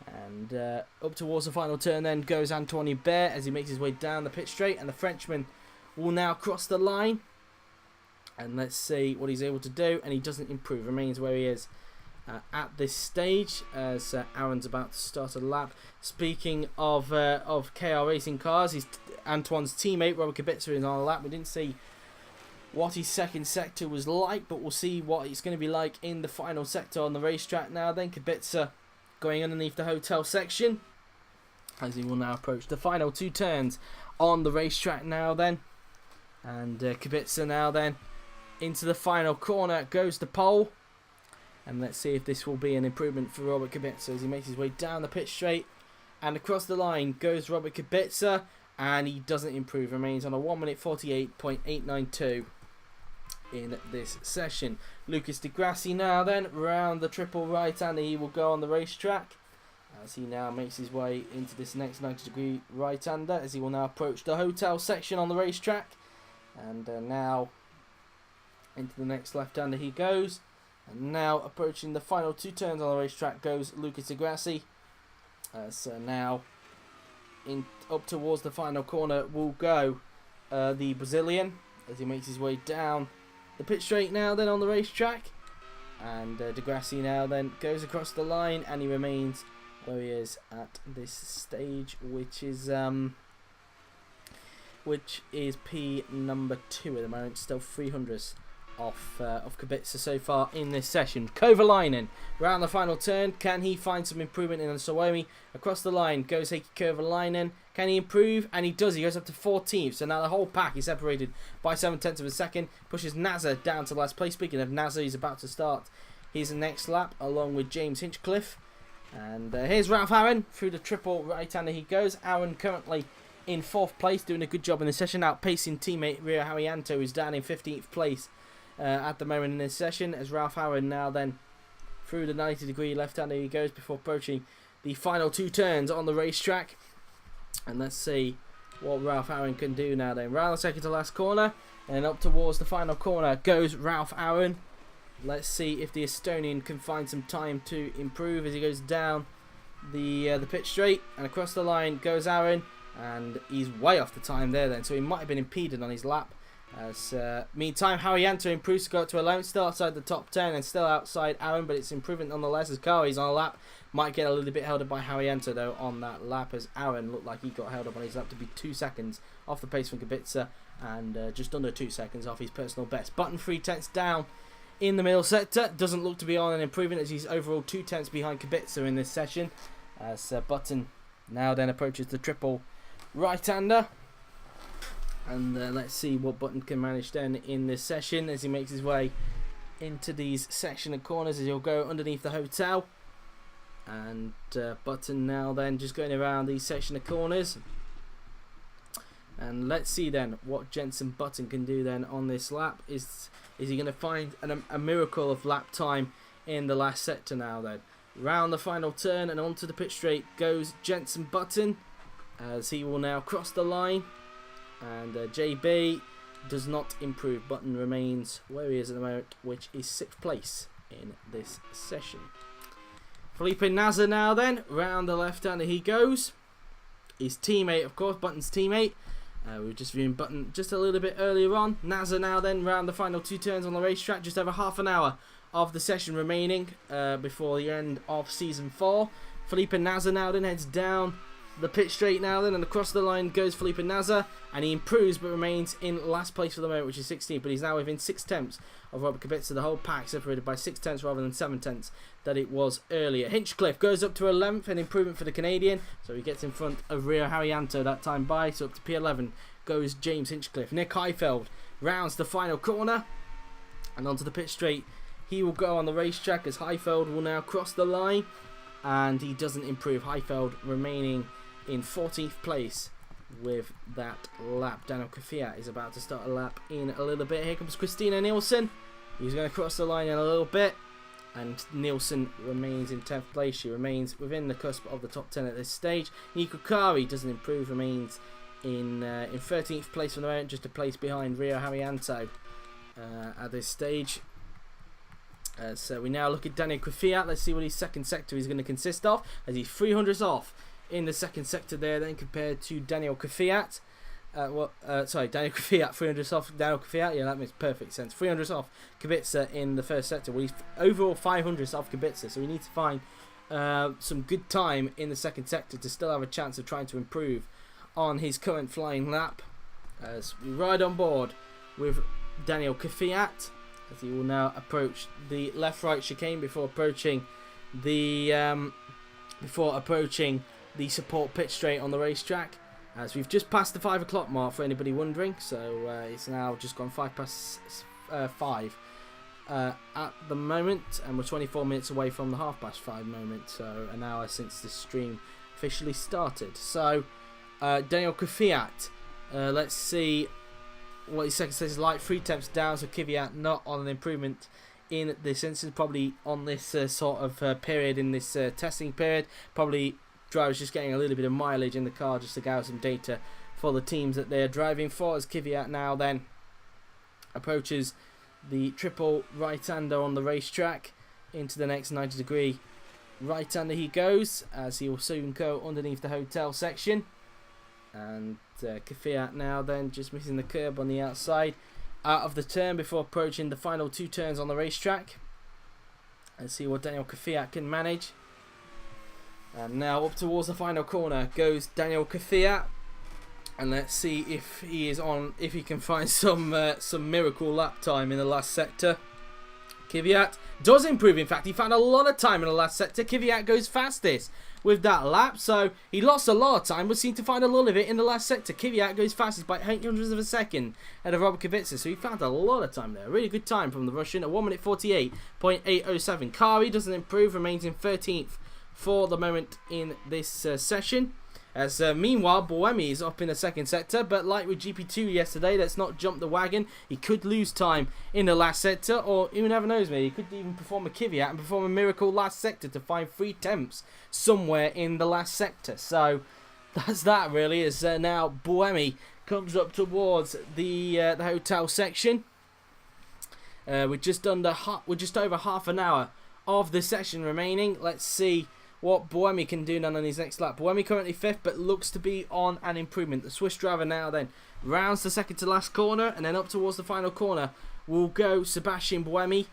And up towards the final turn then goes Antoine Hubert as he makes his way down the pit straight, and the Frenchman will now cross the line. And let's see what he's able to do, and he doesn't improve, remains where he is at this stage, as Aron's about to start a lap. Speaking of KR Racing cars, Antoine's teammate Robert Kubica is on a lap. We didn't see what his second sector was like, but we'll see what it's going to be like in the final sector on the racetrack now. Then Kubica going underneath the hotel section, as he will now approach the final 2 turns on the racetrack now then. And Kubica now then into the final corner goes the pole, and let's see if this will be an improvement for Robert Kubica as he makes his way down the pit straight, and across the line goes Robert Kubica, and he doesn't improve, remains on a 1:48.892 in this session. Lucas Di Grassi now then round the triple right hander he will go on the racetrack, as he now makes his way into this next 90-degree right hander, as he will now approach the hotel section on the racetrack. And now into the next left-hander he goes, and now approaching the final 2 turns on the racetrack goes Lucas Di Grassi. So now up towards the final corner will go the Brazilian, as he makes his way down the pit straight now then on the racetrack, and Di Grassi now then goes across the line, and he remains where he is at this stage, which is P number 2 at the moment, still 300ths off Kubica so far in this session. Kovalainen round the final turn, can he find some improvement in the Suomi? Across the line goes Heikki Kovalainen, can he improve? And he does, he goes up to 14th, so now the whole pack is separated by 7 tenths of a second, pushes Nasr down to last place. Speaking of Nasr, he's about to start his next lap along with James Hinchcliffe. And here's Ralf Aron through the triple right-hander he goes. Aron currently in 4th place, doing a good job in the session, outpacing teammate Rio Haryanto, who's down in 15th place at the moment in this session, as Ralf Aron now then through the 90-degree left-hander he goes before approaching the final 2 turns on the racetrack. And let's see what Ralf Aron can do now then. Round the second to last corner, and up towards the final corner goes Ralf Aron. Let's see if the Estonian can find some time to improve as he goes down the pit straight, and across the line goes Aron, and he's way off the time there then, so he might have been impeded on his lap. As meantime, Haryanto improves to go up to 11th, still outside the top 10 and still outside Aron, but it's improvement nonetheless as Kari's on a lap. Might get a little bit held up by Haryanto though on that lap, as Aron looked like he got held up on his lap to be 2 seconds off the pace from Kubica, and just under 2 seconds off his personal best. Button 3 tenths down in the middle sector, doesn't look to be on an improvement as he's overall 2 tenths behind Kubica in this session, as Button now then approaches the triple right-hander. And let's see what Button can manage then in this session as he makes his way into these section of corners, as he'll go underneath the hotel. And Button now then just going around these section of corners. And let's see then what Jenson Button can do then on this lap. Is he going to find a miracle of lap time in the last sector now then? Round the final turn and onto the pit straight goes Jenson Button, as he will now cross the line. And JB does not improve. Button remains where he is at the moment, which is 6th place in this session. Felipe Nasr now then, round the left-hander he goes. his teammate, of course, Button's teammate. We were just viewing Button just a little bit earlier on. Nasr now then round the final 2 turns on the racetrack. Just over half an hour of the session remaining before the end of Season 4. Felipe Nasr now then heads down the pit straight now then, and across the line goes Felipe Nasr, and he improves but remains in last place for the moment, which is 16th, but he's now within 6 tenths of Robert Kubica. The whole pack separated by 6 tenths rather than 7 tenths that it was earlier. Hinchcliffe goes up to 11th, an improvement for the Canadian, so he gets in front of Rio Haryanto that time by, so up to P11 goes James Hinchcliffe. Nick Heifeld rounds the final corner and onto the pit straight. He will go on the racetrack as Heifeld will now cross the line, and he doesn't improve. Heifeld remaining in 14th place with that lap. Daniel Kvyat is about to start a lap in a little bit. Here comes Christina Nielsen. He's going to cross the line in a little bit, and Nielsen remains in 10th place. She remains within the cusp of the top 10 at this stage. Nico Kari doesn't improve, remains in 13th place for the moment, just a place behind Rio Haryanto at this stage. So we now look at Daniel Kvyat. Let's see what his second sector is going to consist of, as he's 300s off in the second sector there then compared to Daniel Kvyat. Daniel Kvyat 300s off Daniel Kvyat. Yeah, that makes perfect sense. 300s off Kubica in the first sector. Well, he's overall 500s off Kubica, so we need to find some good time in the second sector to still have a chance of trying to improve on his current flying lap. As we ride on board with Daniel Kvyat, as he will now approach the left-right chicane before approaching the support pit straight on the racetrack, as we've just passed the 5 o'clock mark for anybody wondering. So it's now just gone 5 past 5 at the moment, and we're 24 minutes away from the 5:30 moment, so an hour since the stream officially started. So Daniel Kvyat, let's see what his second stage is like. 3 tenths down, so Kvyat not on an improvement in this instance, probably on this sort of period, in this testing period. Probably drivers just getting a little bit of mileage in the car just to gather some data for the teams that they're driving for, as Kvyat now then approaches the triple right-hander on the racetrack into the next 90-degree right-hander he goes, as he will soon go underneath the hotel section. And Kvyat now then just missing the curb on the outside out of the turn before approaching the final 2 turns on the racetrack. Let's see what Daniel Kvyat can manage. And now up towards the final corner goes Daniel Kvyat, and let's see if he is on, if he can find some miracle lap time in the last sector. Kvyat does improve. In fact, he found a lot of time in the last sector. Kvyat goes fastest with that lap, so he lost a lot of time but seemed to find a lot of it in the last sector. Kvyat goes fastest by 800ths of a second ahead of Robert Kubica, so he found a lot of time there. Really good time from the Russian at 1 minute 48.807. Kari doesn't improve, remains in 13th for the moment in this session. As meanwhile, Buemi is up in the second sector, but like with GP2 yesterday, let's not jump the wagon. He could lose time in the last sector, or who never knows, maybe he could even perform a Kvyat and perform a miracle last sector to find 3 tenths somewhere in the last sector. So that's that really, as now Buemi comes up towards the hotel section. We're just over half an hour of the session remaining. Let's see what Buemi can do now on his next lap. Buemi currently 5th, but looks to be on an improvement. The Swiss driver now then rounds the second to last corner, and then up towards the final corner will go Sebastian Buemi,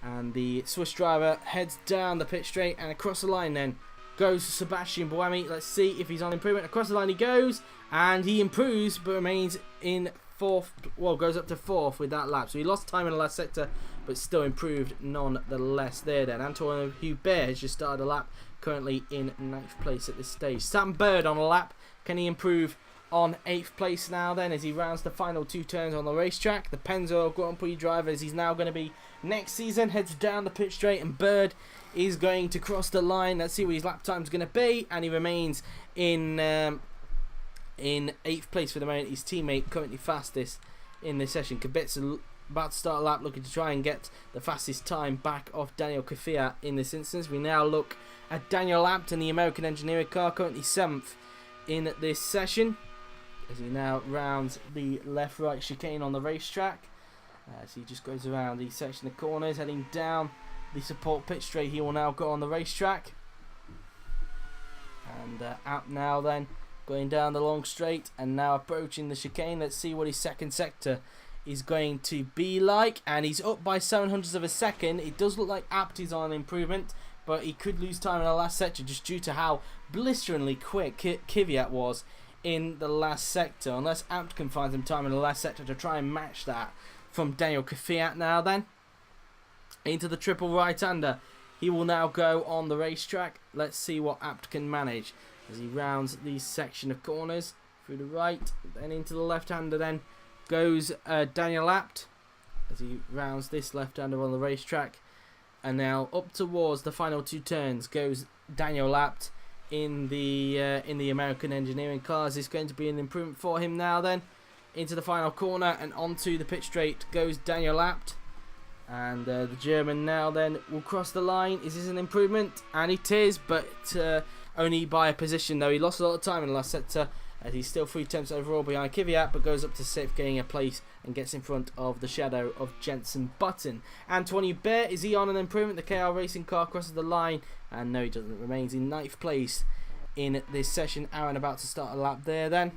and the Swiss driver heads down the pit straight and across the line then goes Sebastian Buemi. Let's see if he's on improvement. Across the line he goes, and he improves but remains in 4th, well, goes up to 4th with that lap. So he lost time in the last sector but still improved nonetheless there then. Antoine Hubert has just started a lap, currently in 9th place at this stage. Sam Bird on a lap. Can he improve on 8th place now then as he rounds the final 2 turns on the racetrack? The Pennzoil Grand Prix driver, as he's now going to be next season, heads down the pit straight, and Bird is going to cross the line. Let's see what his lap time is going to be, and he remains in 8th place for the moment. His teammate currently fastest in this session. Kubica about to start a lap, looking to try and get the fastest time back off Daniel Kvyat in this instance. We now look at Daniel Abt, the American engineering car, currently 7th in this session, as he now rounds the left-right chicane on the racetrack. As he just goes around the section of corners, heading down the support pit straight, he will now go on the racetrack. And Abt now then going down the long straight and now approaching the chicane. Let's see what his second sector is going to be like, and he's up by 0.07 of a second. It does look like Apt is on an improvement, but he could lose time in the last sector just due to how blisteringly quick Kvyat was in the last sector, unless Apt can find some time in the last sector to try and match that from Daniel Kvyat. Now then, into the triple right-hander. He will now go on the racetrack. Let's see what Apt can manage as he rounds the section of corners through the right, then into the left-hander. Then goes Daniel Apt as he rounds this left-hander on the racetrack, and now up towards the final two turns goes Daniel Apt in the American engineering cars. It's going to be an improvement for him now. Then into the final corner and onto the pit straight goes Daniel Apt, and the German now then will cross the line. Is this an improvement? And it is, but only by a position though. He lost a lot of time in the last sector, as he's still 3 tenths overall behind Kvyat, but goes up to 6th, getting a place and gets in front of the shadow of Jenson Button. Antoine Hubert, is he on an improvement? The KR Racing car crosses the line, and no, he doesn't. Remains in 9th place in this session. Aron about to start a lap there then,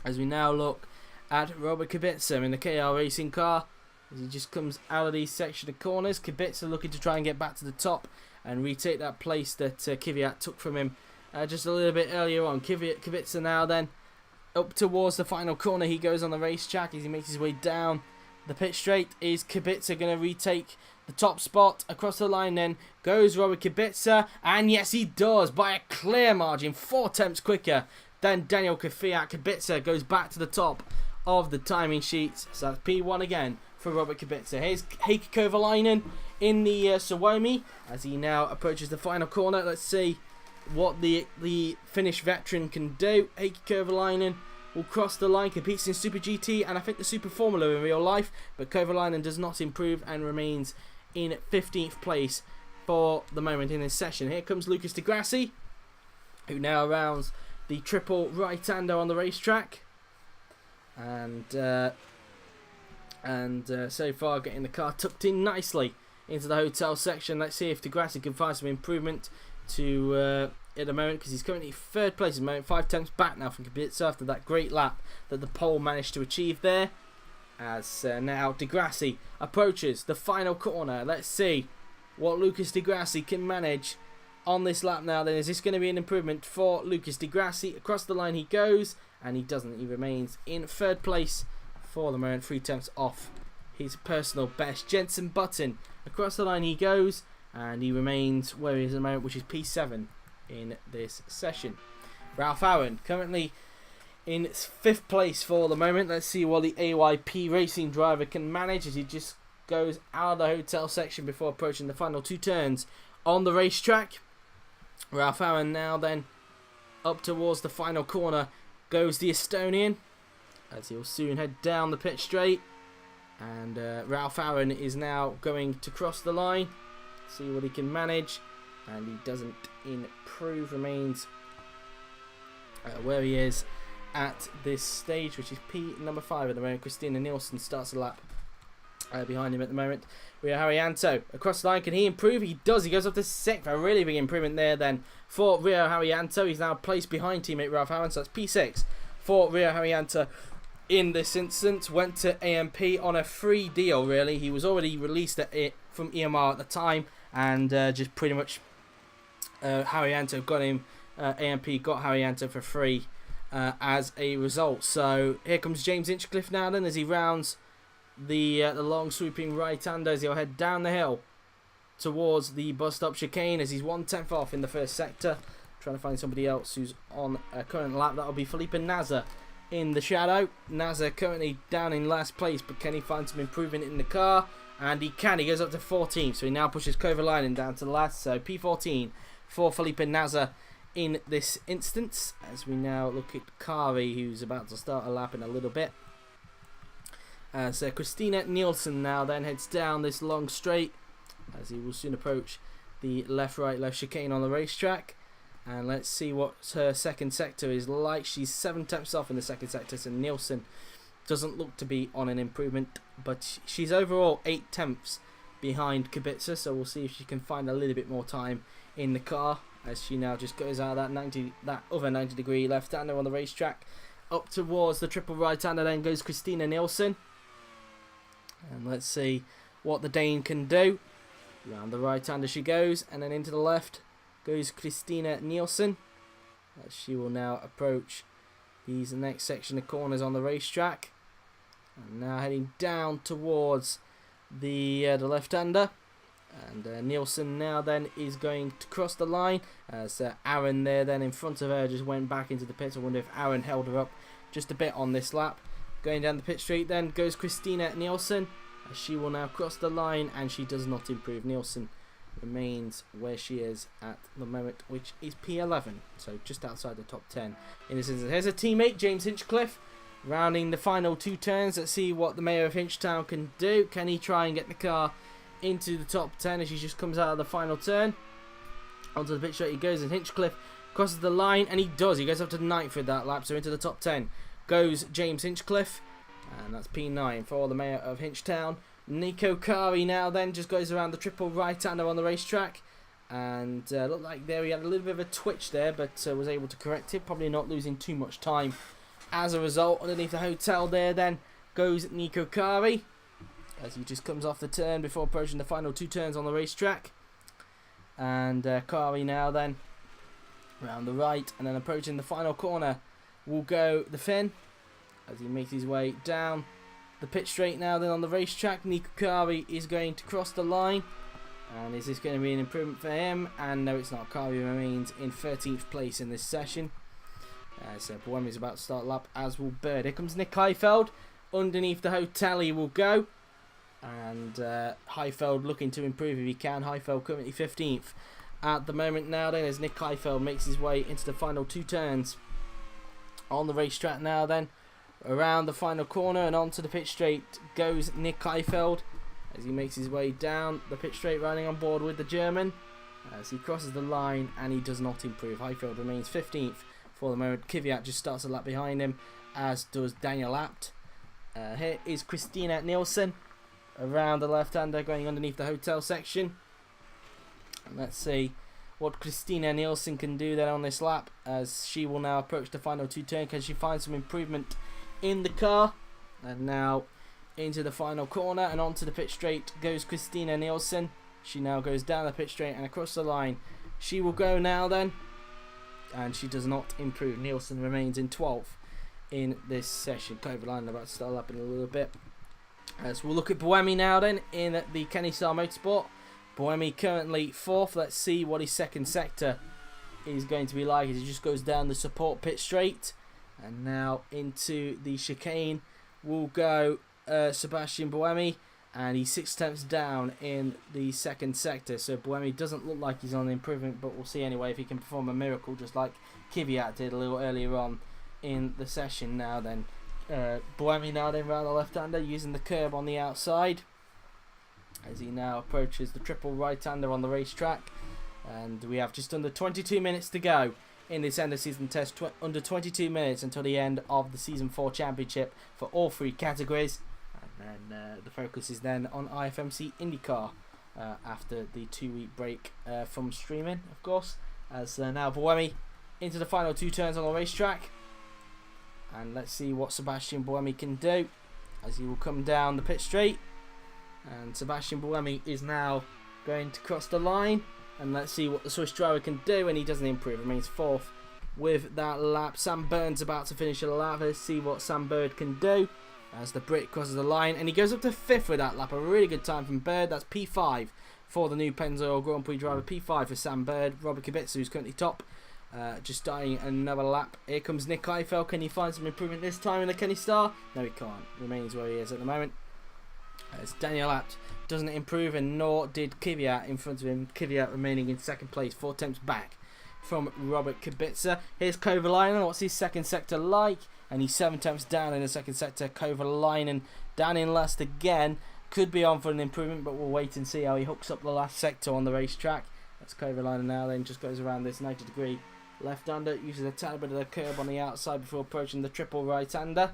as we now look at Robert Kubica in the KR Racing car, as he just comes out of these section of corners. Kubica looking to try and get back to the top and retake that place that Kvyat took from him just a little bit earlier on. Kubica now then up towards the final corner. He goes on the racetrack as he makes his way down the pit straight. Is Kubica going to retake the top spot? Across the line then goes Robert Kubica, and yes he does, by a clear margin, 4 tenths quicker than Daniel Kvyat. Kubica goes back to the top of the timing sheets, so that's P1 again for Robert Kubica. Here's Heikki Kovalainen in the Suomi as he now approaches the final corner. Let's see what the Finnish veteran can do. Heikki Kovalainen will cross the line, competes in Super GT and I think the Super Formula in real life, but Kovalainen does not improve and remains in 15th place for the moment in this session. Here comes Lucas Di Grassi, who now rounds the triple right-hander on the racetrack, and so far getting the car tucked in nicely into the hotel section. Let's see if Di Grassi can find some improvement to at the moment, because he's currently 3rd place at the moment, 5 tenths back now from Kubica after that great lap that the pole managed to achieve there. As now Di Grassi approaches the final corner. Let's see what Lucas Di Grassi can manage on this lap now. Then is this going to be an improvement for Lucas Di Grassi? Across the line he goes, and he doesn't. He remains in 3rd place for the moment, 3 tenths off his personal best. Jenson Button, across the line he goes, and he remains where he is at the moment, which is P7 in this session. Ralf Aron currently in 5th place for the moment. Let's see what the AYP Racing driver can manage as he just goes out of the hotel section before approaching the final 2 turns on the racetrack. Ralf Aron now then up towards the final corner goes the Estonian, as he'll soon head down the pit straight, and Ralf Aron is now going to cross the line, see what he can manage, and he doesn't improve, remains where he is at this stage, which is number 5 at the moment. Christina Nielsen starts a lap behind him at the moment. Rio Haryanto across the line, can he improve? He does. He goes up to 6th, a really big improvement there then for Rio Haryanto. He's now placed behind teammate Ralf Aron, so that's P6 for Rio Haryanto. In this instance, went to AMP on a free deal really. He was already released from EMR at the time, and just pretty much Haryanto got him, AMP got Haryanto for free as a result. So here comes James Hinchcliffe now then, as he rounds the long sweeping right-hander as he'll head down the hill towards the bus stop chicane, as he's 1 tenth off in the 1st sector. Trying to find somebody else who's on a current lap. That'll be Felipe Nasr in the shadow. Nasr currently down in last place, but can he find some improvement in the car? And he can. He goes up to 14, so he now pushes Kovalainen down to the last. So P14 for Felipe Nasr in this instance, as we now look at Kari, who's about to start a lap in a little bit. So Christina Nielsen now then heads down this long straight, as he will soon approach the left chicane on the racetrack. And let's see what her 2nd sector is like. She's 7 tenths off in the 2nd sector, so Nielsen doesn't look to be on an improvement, but she's overall 8 tenths behind Kubica, so we'll see if she can find a little bit more time in the car as she now just goes out of that other 90-degree left-hander on the racetrack. Up towards the triple right-hander then goes Christina Nielsen. And let's see what the Dane can do. Round the right-hander she goes, and then into the left goes Christina Nielsen. As she will now approach these next section of corners on the racetrack. And now heading down towards the left-hander. And Nielsen now then is going to cross the line. As Aron there then in front of her just went back into the pits. I wonder if Aron held her up just a bit on this lap. Going down the pit straight then goes Christina Nielsen. As she will now cross the line, and she does not improve. Nielsen remains where she is at the moment, which is P11. So just outside the top 10 in this instance. Here's a teammate, James Hinchcliffe, rounding the final 2 turns. Let's see what the mayor of Hinchtown can do. Can he try and get the car into the top 10 as she just comes out of the final turn? Onto the pit straight he goes, and Hinchcliffe crosses the line, and he does. He goes up to 9th with that lap, so into the top 10 goes James Hinchcliffe, and that's P9 for the mayor of Hinchtown. Nico Kari now then just goes around the triple right-hander on the racetrack, and looked like there he had a little bit of a twitch there, but was able to correct it, probably not losing too much time as a result. Underneath the hotel there then goes Nico Kari, as he just comes off the turn before approaching the final 2 turns on the racetrack. And Kari now then round the right, and then approaching the final corner will go the Finn as he makes his way down the pit straight now then on the racetrack. Nico Kari is going to cross the line, and is this going to be an improvement for him? And no, it's not. Kari remains in 13th place in this session. So Bohemi is about to start lap, as will Bird. Here comes Nick Heifeld. Underneath the hotel he will go, and Heifeld looking to improve if he can. Heifeld currently 15th at the moment now then, as Nick Heifeld makes his way into the final 2 turns on the racetrack now then. Around the final corner and onto the pit straight goes Nick Heifeld as he makes his way down the pit straight, riding on board with the German as he crosses the line, and he does not improve. Heifeld remains 15th for the moment. Kvyat just starts a lap behind him, as does Daniel Abt. Here is Christina Nielsen around the left-hander going underneath the hotel section. And let's see what Christina Nielsen can do then on this lap, as she will now approach the final 2 turns. Can she find some improvement in the car? And now into the final corner and onto the pit straight goes Christina Nielsen. She now goes down the pit straight and across the line she will go now then, and she does not improve. Nielsen remains in 12th in this session. Kovalainen about to start up in a little bit. As we'll look at Bohemi now then in the Kenny Star Motorsport. Bohemi currently 4th. Let's see what his second sector is going to be like as he just goes down the support pit straight. And now into the chicane will go Sebastian Bohemi, and he's 6 tenths down in the second sector. So Bohemi doesn't look like he's on improvement, but we'll see anyway if he can perform a miracle just like Kvyat did a little earlier on in the session. Now then, Bohemi now then round the left-hander using the curb on the outside as he now approaches the triple right-hander on the racetrack. And we have just under 22 minutes to go in this end of season test. Under 22 minutes until the end of the season 4 championship for all 3 categories. And then the focus is then on IFMC IndyCar after the 2-week break from streaming, of course. As now Bohemi into the final 2 turns on the racetrack. And let's see what Sebastian Bohemi can do as he will come down the pit straight. And Sebastian Bohemi is now going to cross the line. And let's see what the Swiss driver can do, and he doesn't improve. Remains 4th with that lap. Sam Bird's about to finish a lap. Let's see what Sam Bird can do as the Brit crosses the line, and he goes up to 5th with that lap. A really good time from Bird. That's P5 for the new Pennzoil Grand Prix driver. P5 for Sam Bird. Robert Kubica, who's currently top, just starting another lap. Here comes Nick Heifeld. Can he find some improvement this time in the Kenny Star? No, he can't. Remains where he is at the moment. As Daniel Abt doesn't improve, and nor did Kvyat in front of him. Kvyat remaining in 2nd place, 4 attempts back from Robert Kubica. Here's Kovalainen. What's his second sector like? And he's 7 attempts down in the second sector. Kovalainen down in last again. Could be on for an improvement, but we'll wait and see how he hooks up the last sector on the racetrack. That's Kovalainen now then, just goes around this 90-degree left-hander, uses a tiny bit of the curb on the outside before approaching the triple right-hander.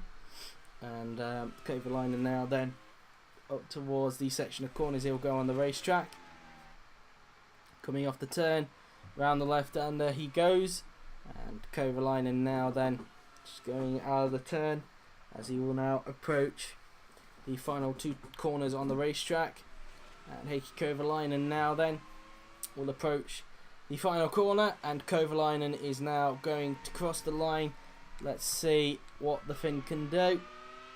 And Kovalainen now then up towards the section of corners he'll go on the racetrack. Coming off the turn Round the left-hander he goes, and Kovalainen now then just going out of the turn as he will now approach the final 2 corners on the racetrack. And Heikki Kovalainen now then will approach the final corner, and Kovalainen is now going to cross the line. Let's see what the Finn can do.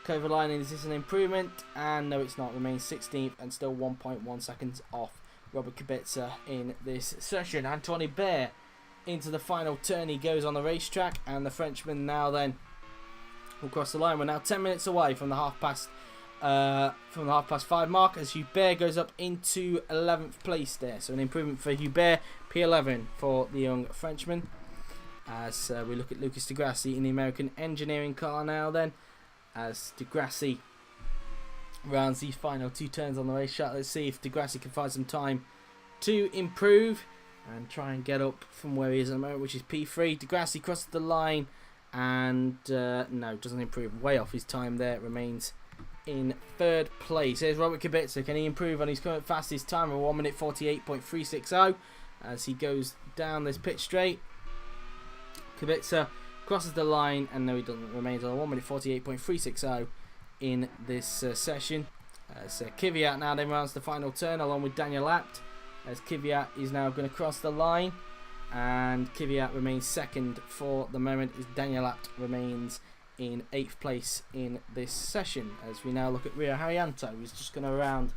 Kovalainen, is this an improvement? And no, it's not. Remains 16th and still 1.1 seconds off Robert Kubica in this session. Antoine Hubert into the final turn he goes on the racetrack, and the Frenchman now then will cross the line. We're now 10 minutes away from the half past 5 mark as Hubert goes up into 11th place there. So an improvement for Hubert, P11 for the young Frenchman. As we look at Lucas Di Grassi in the American engineering car now then, as Di Grassi rounds these final 2 turns on the racetrack. Let's see if Di Grassi can find some time to improve and try and get up from where he is at the moment, which is P3. Di Grassi crosses the line and no, doesn't improve. Way off his time there. Remains in 3rd place. Here's Robert Kubica. Can he improve on his current fastest time of 1:48.360 as he goes down this pit straight? Kubica crosses the line, and no, he doesn't. Remains on 1:48.360 in this session. As Kvyat now then rounds the final turn along with Daniel Abt, as Kvyat is now going to cross the line, and Kvyat remains 2nd for the moment as Daniel Abt remains in 8th place in this session. As we now look at Rio Haryanto, who's just going to round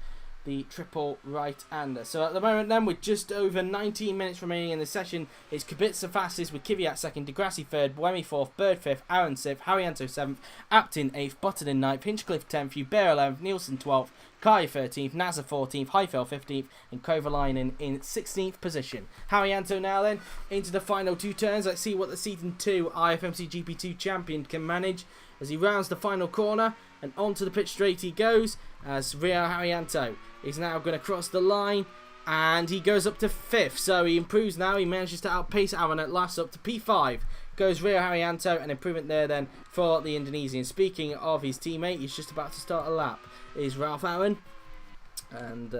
the triple right-hander. So at the moment then, with just over 19 minutes remaining in the session, it's Kubica fastest with Kvyat 2nd, Di Grassi 3rd, Buemi 4th, Bird 5th, Aron 6th, Haryanto 7th, Abt in 8th, Button in 9th, Hinchcliffe 10th, Hubert 11th, Nielsen 12th, Kai 13th, Nasr 14th, Heifel 15th, and Kovalainen in 16th position. Haryanto now then into the final 2 turns. Let's see what the Season 2 IFMC GP2 champion can manage as he rounds the final corner, and onto the pit straight he goes as Rio Haryanto is now going to cross the line, and he goes up to 5th, so he improves now. He manages to outpace Aron at last, up to P5 goes Rio Haryanto. An improvement there then for the Indonesian. Speaking of his teammate, he's just about to start a lap, is Ralf Aron. And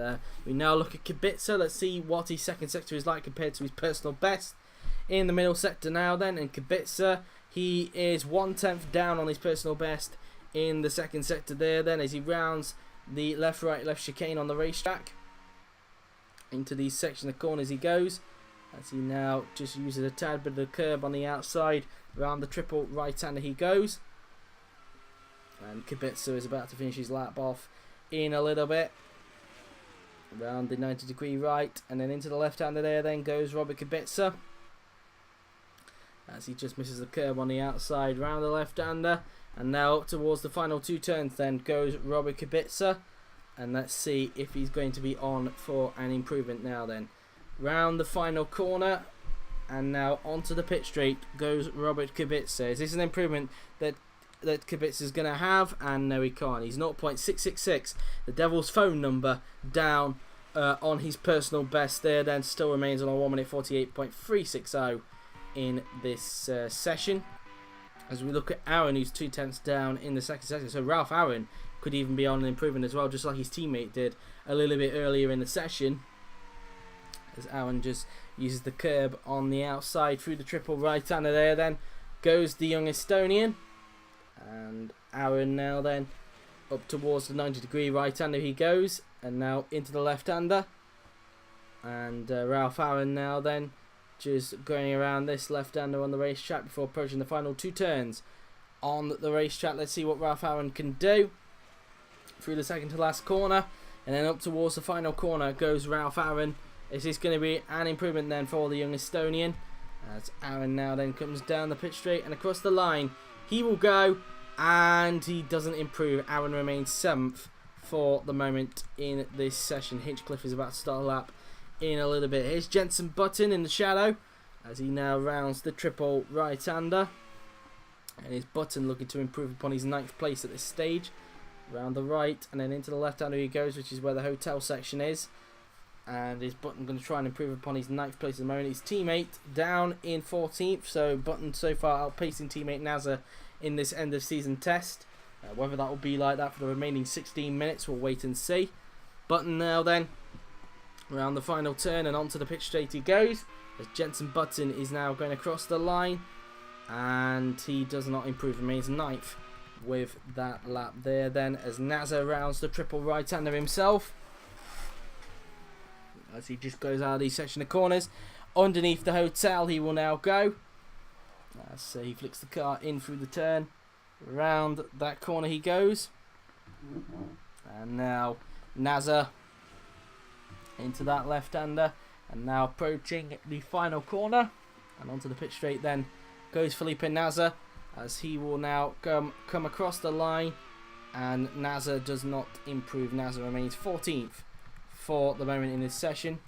we now look at Kubica. Let's see what his second sector is like compared to his personal best in the middle sector now then. And Kubica, he is 1/10 down on his personal best in the second sector there then, as he rounds the left chicane on the racetrack. Into these section of corners he goes, as he now just uses a tad bit of the curb on the outside. Around the triple right-hander he goes, and Kubica is about to finish his lap off in a little bit. Around the 90-degree right, and then into the left-hander there then goes Robert Kubica, as he just misses the curb on the outside. Round the left-hander, and now up towards the final 2 turns then goes Robert Kubica, and let's see if he's going to be on for an improvement now then. Round the final corner, and now onto the pit straight goes Robert Kubica. Is this an improvement that Kubica is going to have? And no, he can't. He's 0.666, the Devil's phone number, down on his personal best there. Then still remains on a 1:48.360 in this session. As we look at Aron, who's 2/10 down in the second session. So Ralf Aron could even be on an improvement as well, just like his teammate did a little bit earlier in the session. As Aron just uses the curb on the outside through the triple right-hander there, then goes the young Estonian. And Aron now then up towards the 90-degree right-hander he goes, and now into the left-hander. And Ralf Aron now then just going around this left-hander on the racetrack before approaching the final 2 turns on the racetrack. Let's see what Ralf Aron can do through the second to last corner, and then up towards the final corner goes Ralf Aron. Is this going to be an improvement then for the young Estonian? As Aron now then comes down the pit straight and across the line he will go, and he doesn't improve. Aron remains 7th for the moment in this session. Hinchcliffe is about to start a lap in a little bit. Here's Jenson Button in the shadow as he now rounds the triple right-hander, and his Button looking to improve upon his 9th place at this stage. Round the right and then into the left-hander he goes, which is where the hotel section is, and his Button going to try and improve upon his 9th place at the moment. His teammate down in 14th, so Button so far outpacing teammate Nasr in this end of season test. Whether that will be like that for the remaining 16 minutes, we'll wait and see. Button now then around the final turn and onto the pit straight he goes, as Jenson Button is now going across the line, and he does not improve, remains 9th with that lap there then, as Nasr rounds the triple right-hander himself, as he just goes out of these section of corners. Underneath the hotel he will now go, so he flicks the car in through the turn, round that corner he goes, and now Nasr into that left-hander, and now approaching the final corner, and onto the pit straight then goes Felipe Nasr, as he will now come across the line, and Nasr does not improve. Nasr remains 14th for the moment in this session.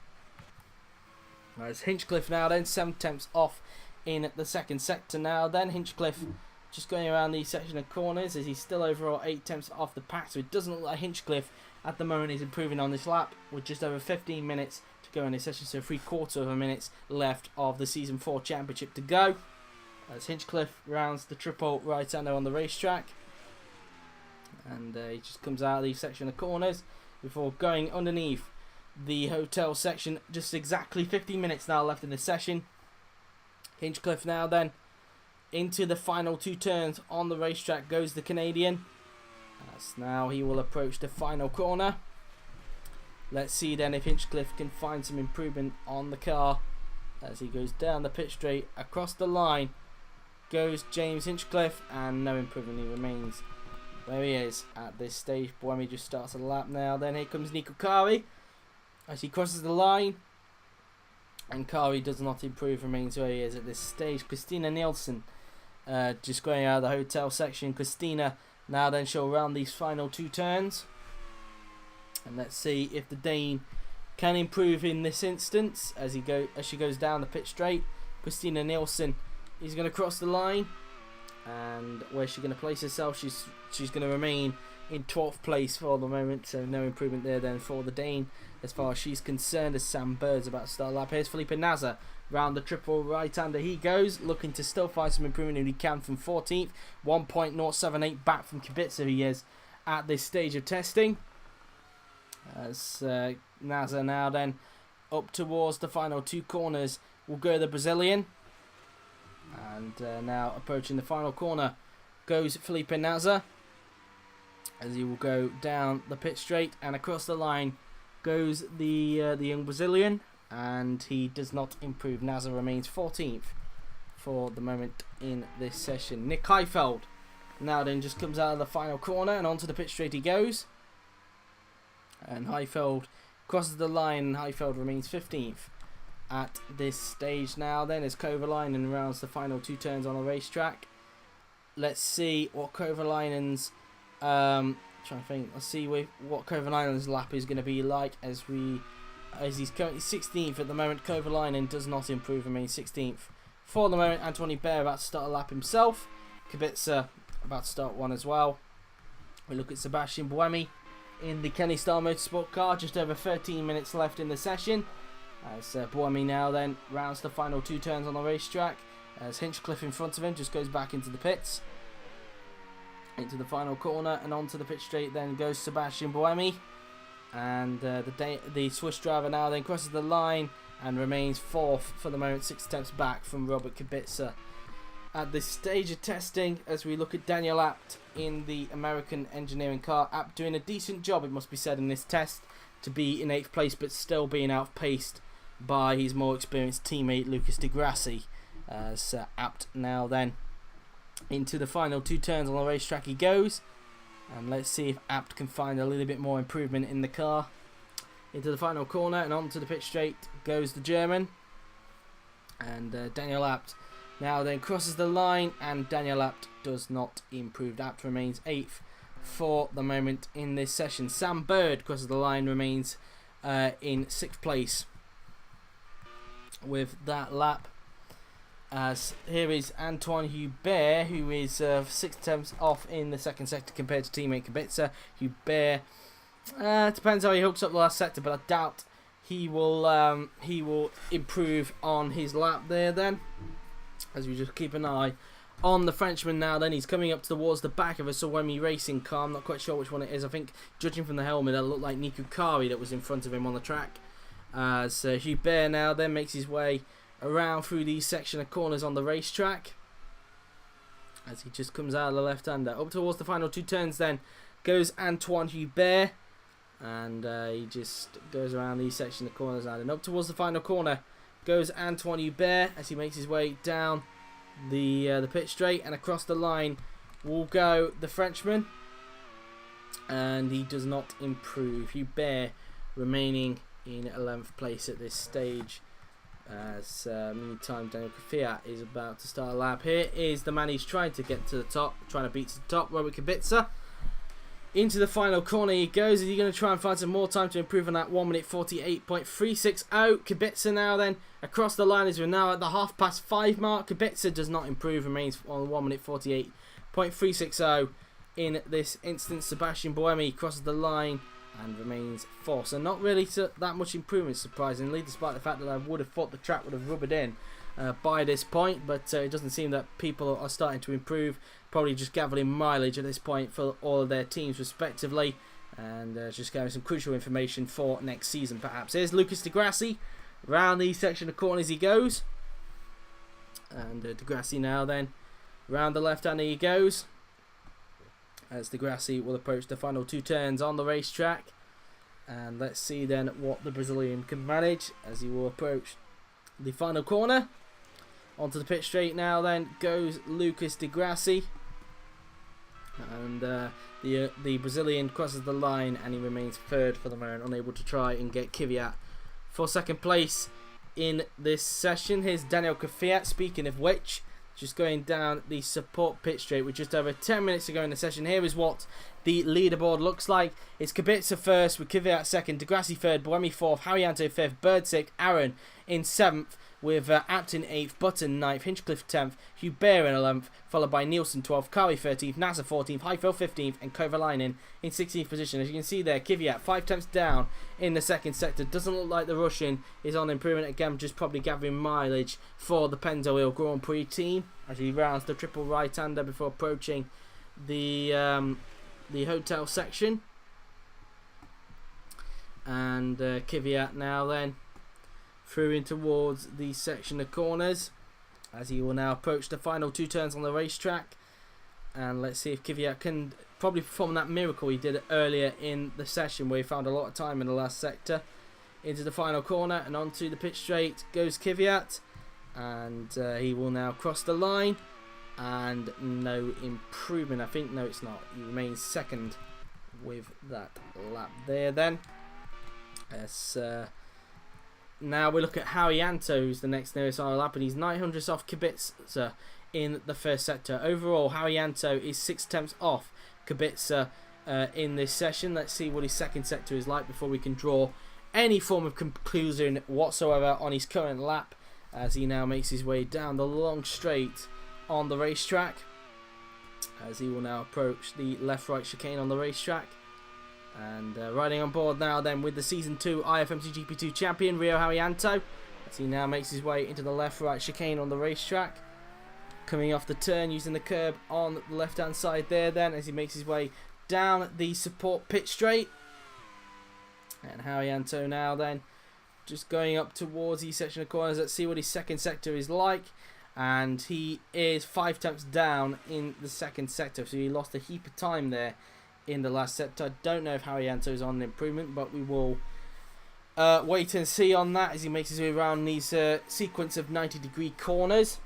Whereas Hinchcliffe now then 7 tenths off in the second sector now then. Hinchcliffe just going around the section of corners, as he's still overall 8 tenths off the pack, so it doesn't look like Hinchcliffe at the moment is improving on this lap, with just over 15 minutes to go in this session, so 3/4 of a minute left of the Season 4 Championship to go, as Hinchcliffe rounds the triple right-hander on the racetrack, and he just comes out of the section of corners before going underneath the hotel section. Just exactly 15 minutes now left in the session. Hinchcliffe now then into the final 2 turns on the racetrack goes the Canadian, as now he will approach the final corner. Let's see then if Hinchcliffe can find some improvement on the car, as he goes down the pit straight across the line goes James Hinchcliffe, and no improvement. He remains where he is at this stage. Buemi just starts a lap now. Then here comes Nico Kari as he crosses the line, and Kari does not improve, remains where he is at this stage. Christina Nielsen just going out of the hotel section. Christina now then she'll round these final 2 turns, and let's see if the Dane can improve in this instance as she goes down the pit straight. Christina Nielsen is going to cross the line, and where's she going to place herself? She's going to remain in 12th place for the moment, so no improvement there then for the Dane as far as she's concerned, as Sam Bird's about to start a lap. Here's Felipe Nasr round the triple right-hander he goes, looking to still find some improvement if he can from 14th. 1.078 back from Kubica he is at this stage of testing, as Nasr now then up towards the final 2 corners will go the Brazilian, and now approaching the final corner goes Felipe Nasr, as he will go down the pit straight, and across the line goes the young Brazilian, and he does not improve. Nasr remains 14th for the moment in this session. Nick Heifeld now then just comes out of the final corner, and onto the pit straight he goes, and Heifeld crosses the line, and Heifeld remains 15th at this stage now then, as Kovalainen rounds the final 2 turns on the racetrack. Let's see what Kovalainen's let's see what Kovalainen's lap is going to be like, as he's currently 16th at the moment. Kovalainen does not improve, remains 16th for the moment. Anthony Bear about to start a lap himself. Kubica about to start one as well. We look at Sebastian Buemi in the Kenny Star Motorsport car, just over 13 minutes left in the session, as Buemi now then rounds the final 2 turns on the racetrack, as Hinchcliffe in front of him just goes back into the pits, into the final corner, and onto the pit straight then goes Sebastian Buemi, and the Swiss driver now then crosses the line and remains 4th for the moment, 6 tenths back from Robert Kubica at this stage of testing. As we look at Daniel Abt in the American engineering car, Abt doing a decent job, it must be said, in this test to be in 8th place, but still being outpaced by his more experienced teammate Lucas Di Grassi. As Abt now then into the final 2 turns on the racetrack he goes, and let's see if Abt can find a little bit more improvement in the car. Into the final corner and onto the pit straight goes the German, and Daniel Abt now then crosses the line, and Daniel Abt does not improve. Abt remains 8th for the moment in this session. Sam Bird crosses the line, remains in 6th place with that lap, as here is Antoine Hubert, who is 6 tenths off in the second sector compared to teammate Kubica. Hubert, it depends how he hooks up the last sector, but I doubt he will improve on his lap there then, as we just keep an eye on the Frenchman now then. He's coming up towards the back of a AYP Racing car. I'm not quite sure which one it is. I think, judging from the helmet, it looked like Niku Kari that was in front of him on the track. So Hubert now then makes his way around through the section of corners on the racetrack, as he just comes out of the left-hander. Up towards the final 2 turns then goes Antoine Hubert, and he just goes around these section of corners now. And up towards the final corner goes Antoine Hubert as he makes his way down the pit straight, and across the line will go the Frenchman, and he does not improve. Hubert remaining in 11th place at this stage. As meantime, Daniel Kvyat is about to start a lap. Here is the man he's trying to get to the top, trying to beat to the top, Robert Kubica. Into the final corner he goes. Is he going to try and find some more time to improve on that 1 minute 48.360? Kubica now then across the line as we're now at the 5:30 mark. Kubica does not improve, remains on 1 minute 48.360 in this instance. Sebastian Buemi crosses the line and remains 4th. So not really that much improvement, surprisingly, despite the fact that I would have thought the track would have rubbered in by this point. But it doesn't seem that people are starting to improve. Probably just gathering mileage at this point for all of their teams respectively, and just gathering some crucial information for next season perhaps. Here's Lucas Di Grassi. Round the section of corners he goes. And Di Grassi now then. Round the left-hander he goes, as Di Grassi will approach the final 2 turns on the racetrack. And let's see then what the Brazilian can manage as he will approach the final corner. Onto the pit straight now then goes Lucas Di Grassi. And the Brazilian crosses the line and he remains 3rd for the moment, unable to try and get Kvyat for 2nd place in this session. Here's Daniel Kvyat, speaking of which, just going down the support pit straight with just over 10 minutes to go in the session. Here is what the leaderboard looks like. It's Kubica 1st with Kvyat 2nd, Di Grassi 3rd, Buemi 4th, Haryanto 5th, Bird 6th, Aron in 7th, with Apton 8th, Button 9th, Hinchcliffe 10th, Hubert in 11th, followed by Nielsen 12th, Kari 13th, Nasr 14th, Heifel 15th, and Kovalainen in 16th position. As you can see there, Kvyat 5 tenths down in the 2nd sector. Doesn't look like the Russian is on improvement again, just probably gathering mileage for the Pennzoil Grand Prix team as he rounds the triple right-hander before approaching the hotel section. And Kvyat now then through in towards the section of corners as he will now approach the final 2 turns on the racetrack. And let's see if Kvyat can probably perform that miracle he did earlier in the session where he found a lot of time in the last sector. Into the final corner and onto the pit straight goes Kvyat, and he will now cross the line, and no improvement. I think, no, it's not. He remains 2nd with that lap there then. As now we look at Haryanto, who's the next nearest on the lap, and he's 900ths off Kubica in the 1st sector. Overall, Haryanto is 6 tenths off Kubica in this session. Let's see what his 2nd sector is like before we can draw any form of conclusion whatsoever on his current lap, as he now makes his way down the long straight on the racetrack, as he will now approach the left-right chicane on the racetrack. And riding on board now then with the Season 2 IFMC GP2 champion Rio Haryanto, as he now makes his way into the left-right chicane on the racetrack, coming off the turn using the curb on the left-hand side there then, as he makes his way down the support pit straight. And Haryanto now then just going up towards the section of corners. Let's see what his 2nd sector is like, and he is 5 tenths down in the 2nd sector, so he lost a heap of time there in the last sector. I don't know if Haryanto is on an improvement, but we will wait and see on that as he makes his way around these sequence of 90-degree corners.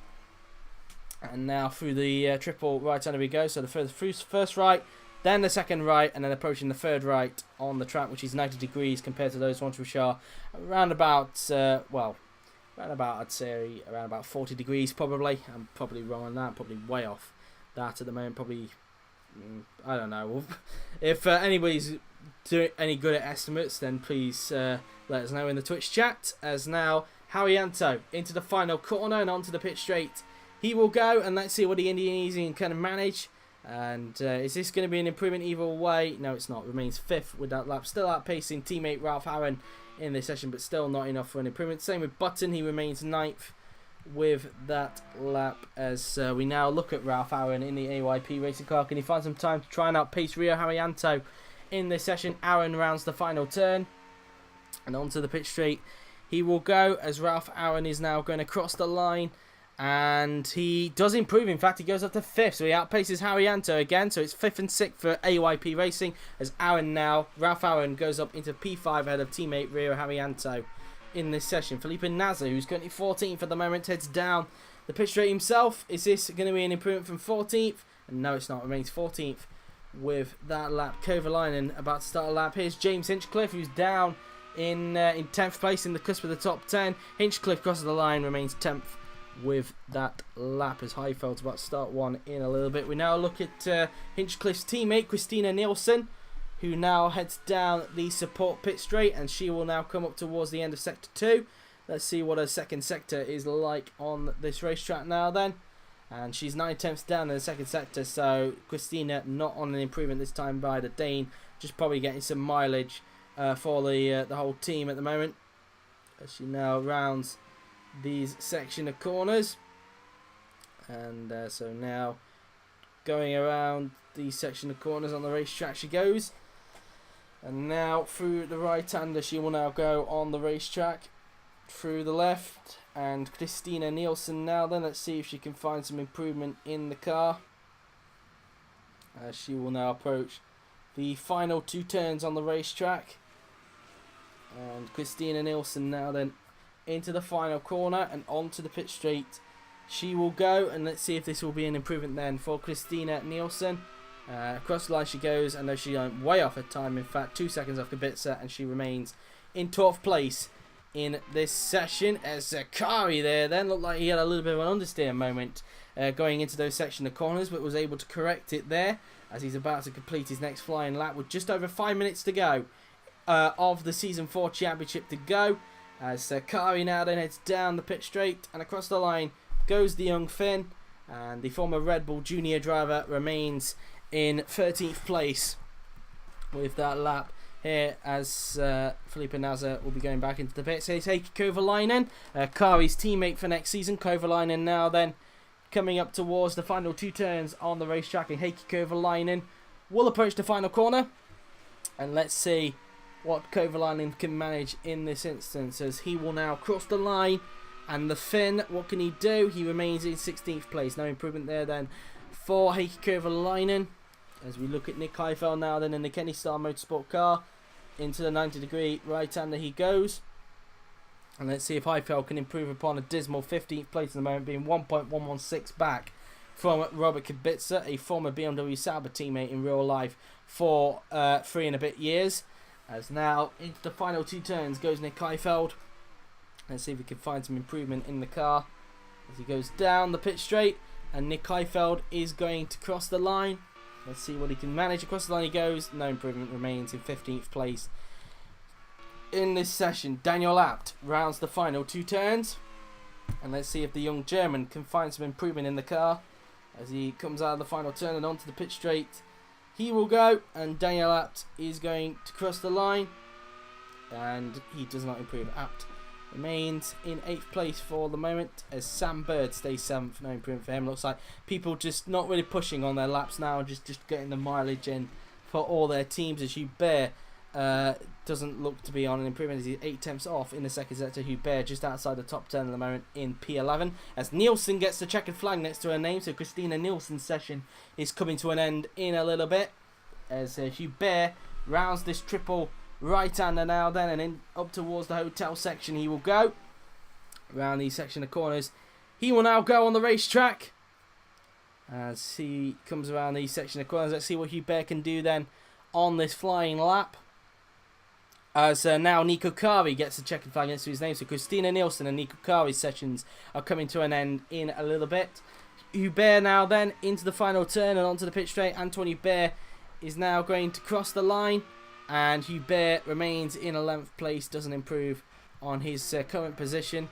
And now through the triple right-hander we go. So the first right, then the 2nd right, and then approaching the 3rd right on the track, which is 90 degrees compared to those ones which are around about, I'd say around about 40 degrees probably. I'm probably wrong on that, probably way off that at the moment, probably, I don't know. If anybody's doing any good at estimates, then please let us know in the Twitch chat. As now Haryanto into the final corner and onto the pit straight he will go, and let's see what the Indonesian can manage. And is this going to be an improvement either way? No, it's not. Remains 5th with that lap, still outpacing teammate Ralf Aron in this session, but still not enough for an improvement. Same with Button, he remains 9th with that lap, as we now look at Ralf Aron in the AYP Racing car. Can he find some time to try and outpace Rio Haryanto in this session? Aron rounds the final turn and onto the pit straight He will go as Ralf Aron is now going to cross the line. And he does improve. In fact, he goes up to 5th. So he outpaces Haryanto again. So it's 5th and 6th for AYP Racing. As Ralf Aron goes up into P5 ahead of teammate Rio Haryanto in this session. Felipe Nasr, who's currently 14th at the moment, heads down the pit straight himself. Is this going to be an improvement from 14th? And no, it's not. Remains 14th with that lap. Kovalainen about to start a lap. Here's James Hinchcliffe, who's down in 10th place in the cusp of the top 10. Hinchcliffe crosses the line, remains 10th with that lap as Heifeld's about to start one in a little bit. We now look at Hinchcliffe's teammate Christina Nielsen, who now heads down the support pit straight, and she will now come up towards the end of sector 2. Let's see what her second sector is like on this racetrack now then. And she's 9/10 down in the second sector, so Christina not on an improvement this time by the Dane, just probably getting some mileage for the whole team at the moment, as she now rounds these section of corners. And so now going around the section of corners on the racetrack she goes, and now through the right hander she will now go on the racetrack through the left. And Christina Nielsen now then, let's see if she can find some improvement in the car as she will now approach the final 2 turns on the racetrack. And Christina Nielsen now then into the final corner and onto the pit straight she will go, and let's see if this will be an improvement then for Christina Nielsen. Across the line she goes, and though she went way off her time, in fact 2 seconds off Kubica, and she remains in 12th place in this session. As Kari there then looked like he had a little bit of an understeer moment going into those section of corners, but was able to correct it there as he's about to complete his next flying lap with just over 5 minutes to go of the Season 4 Championship to go. As Kari now then heads down the pit straight, and across the line goes the young Finn, and the former Red Bull Junior driver remains in 13th place with that lap here, as Felipe Nasr will be going back into the pits. Here's Heikki Kovalainen, Kari's teammate for next season. Kovalainen now then coming up towards the final 2 turns on the racetrack, and Heikki Kovalainen will approach the final corner, and let's see what Kovalainen can manage in this instance, as he will now cross the line. And the Finn, what can he do? He remains in 16th place. No improvement there then for Heikki Kovalainen. As we look at Nick Heifeld now then in the Kenny Star Motorsport car. Into the 90-degree right-hander he goes. And let's see if Heifeld can improve upon a dismal 15th place at the moment, being 1.116 back from Robert Kubica, a former BMW Sauber teammate in real life for 3 and a bit years. As now into the final 2 turns goes Nick Heifeld. Let's see if we can find some improvement in the car as he goes down the pit straight, and Nick Heifeld is going to cross the line. Let's see what he can manage. Across the line he goes. No improvement, remains in 15th place in this session. Daniel Abt rounds the final 2 turns, and let's see if the young German can find some improvement in the car as he comes out of the final turn and onto the pit straight. He will go, and Daniel Abt is going to cross the line, and he does not improve. Abt remains in 8th place for the moment as Sam Bird stays 7th. No improvement for him. Looks like people just not really pushing on their laps now, just getting the mileage in for all their teams, as Hubert doesn't look to be on an improvement as he's 8/10 off in the second sector. Hubert just outside the top 10 at the moment in P11, as Nielsen gets the checkered flag next to her name, so Christina Nielsen's session is coming to an end in a little bit as Hubert rounds this triple right-hander now then, and in up towards the hotel section he will go. Around the section of corners he will now go on the racetrack as he comes around the section of corners. Let's see what Hubert can do then on this flying lap, as now Nico Kari gets a checkered flag next to his name, so Christina Nielsen and Nico Kari's sessions are coming to an end in a little bit. Hubert now then into the final turn and onto the pit straight. Antoine Hubert is now going to cross the line, and Hubert remains in 11th place, doesn't improve on his current position.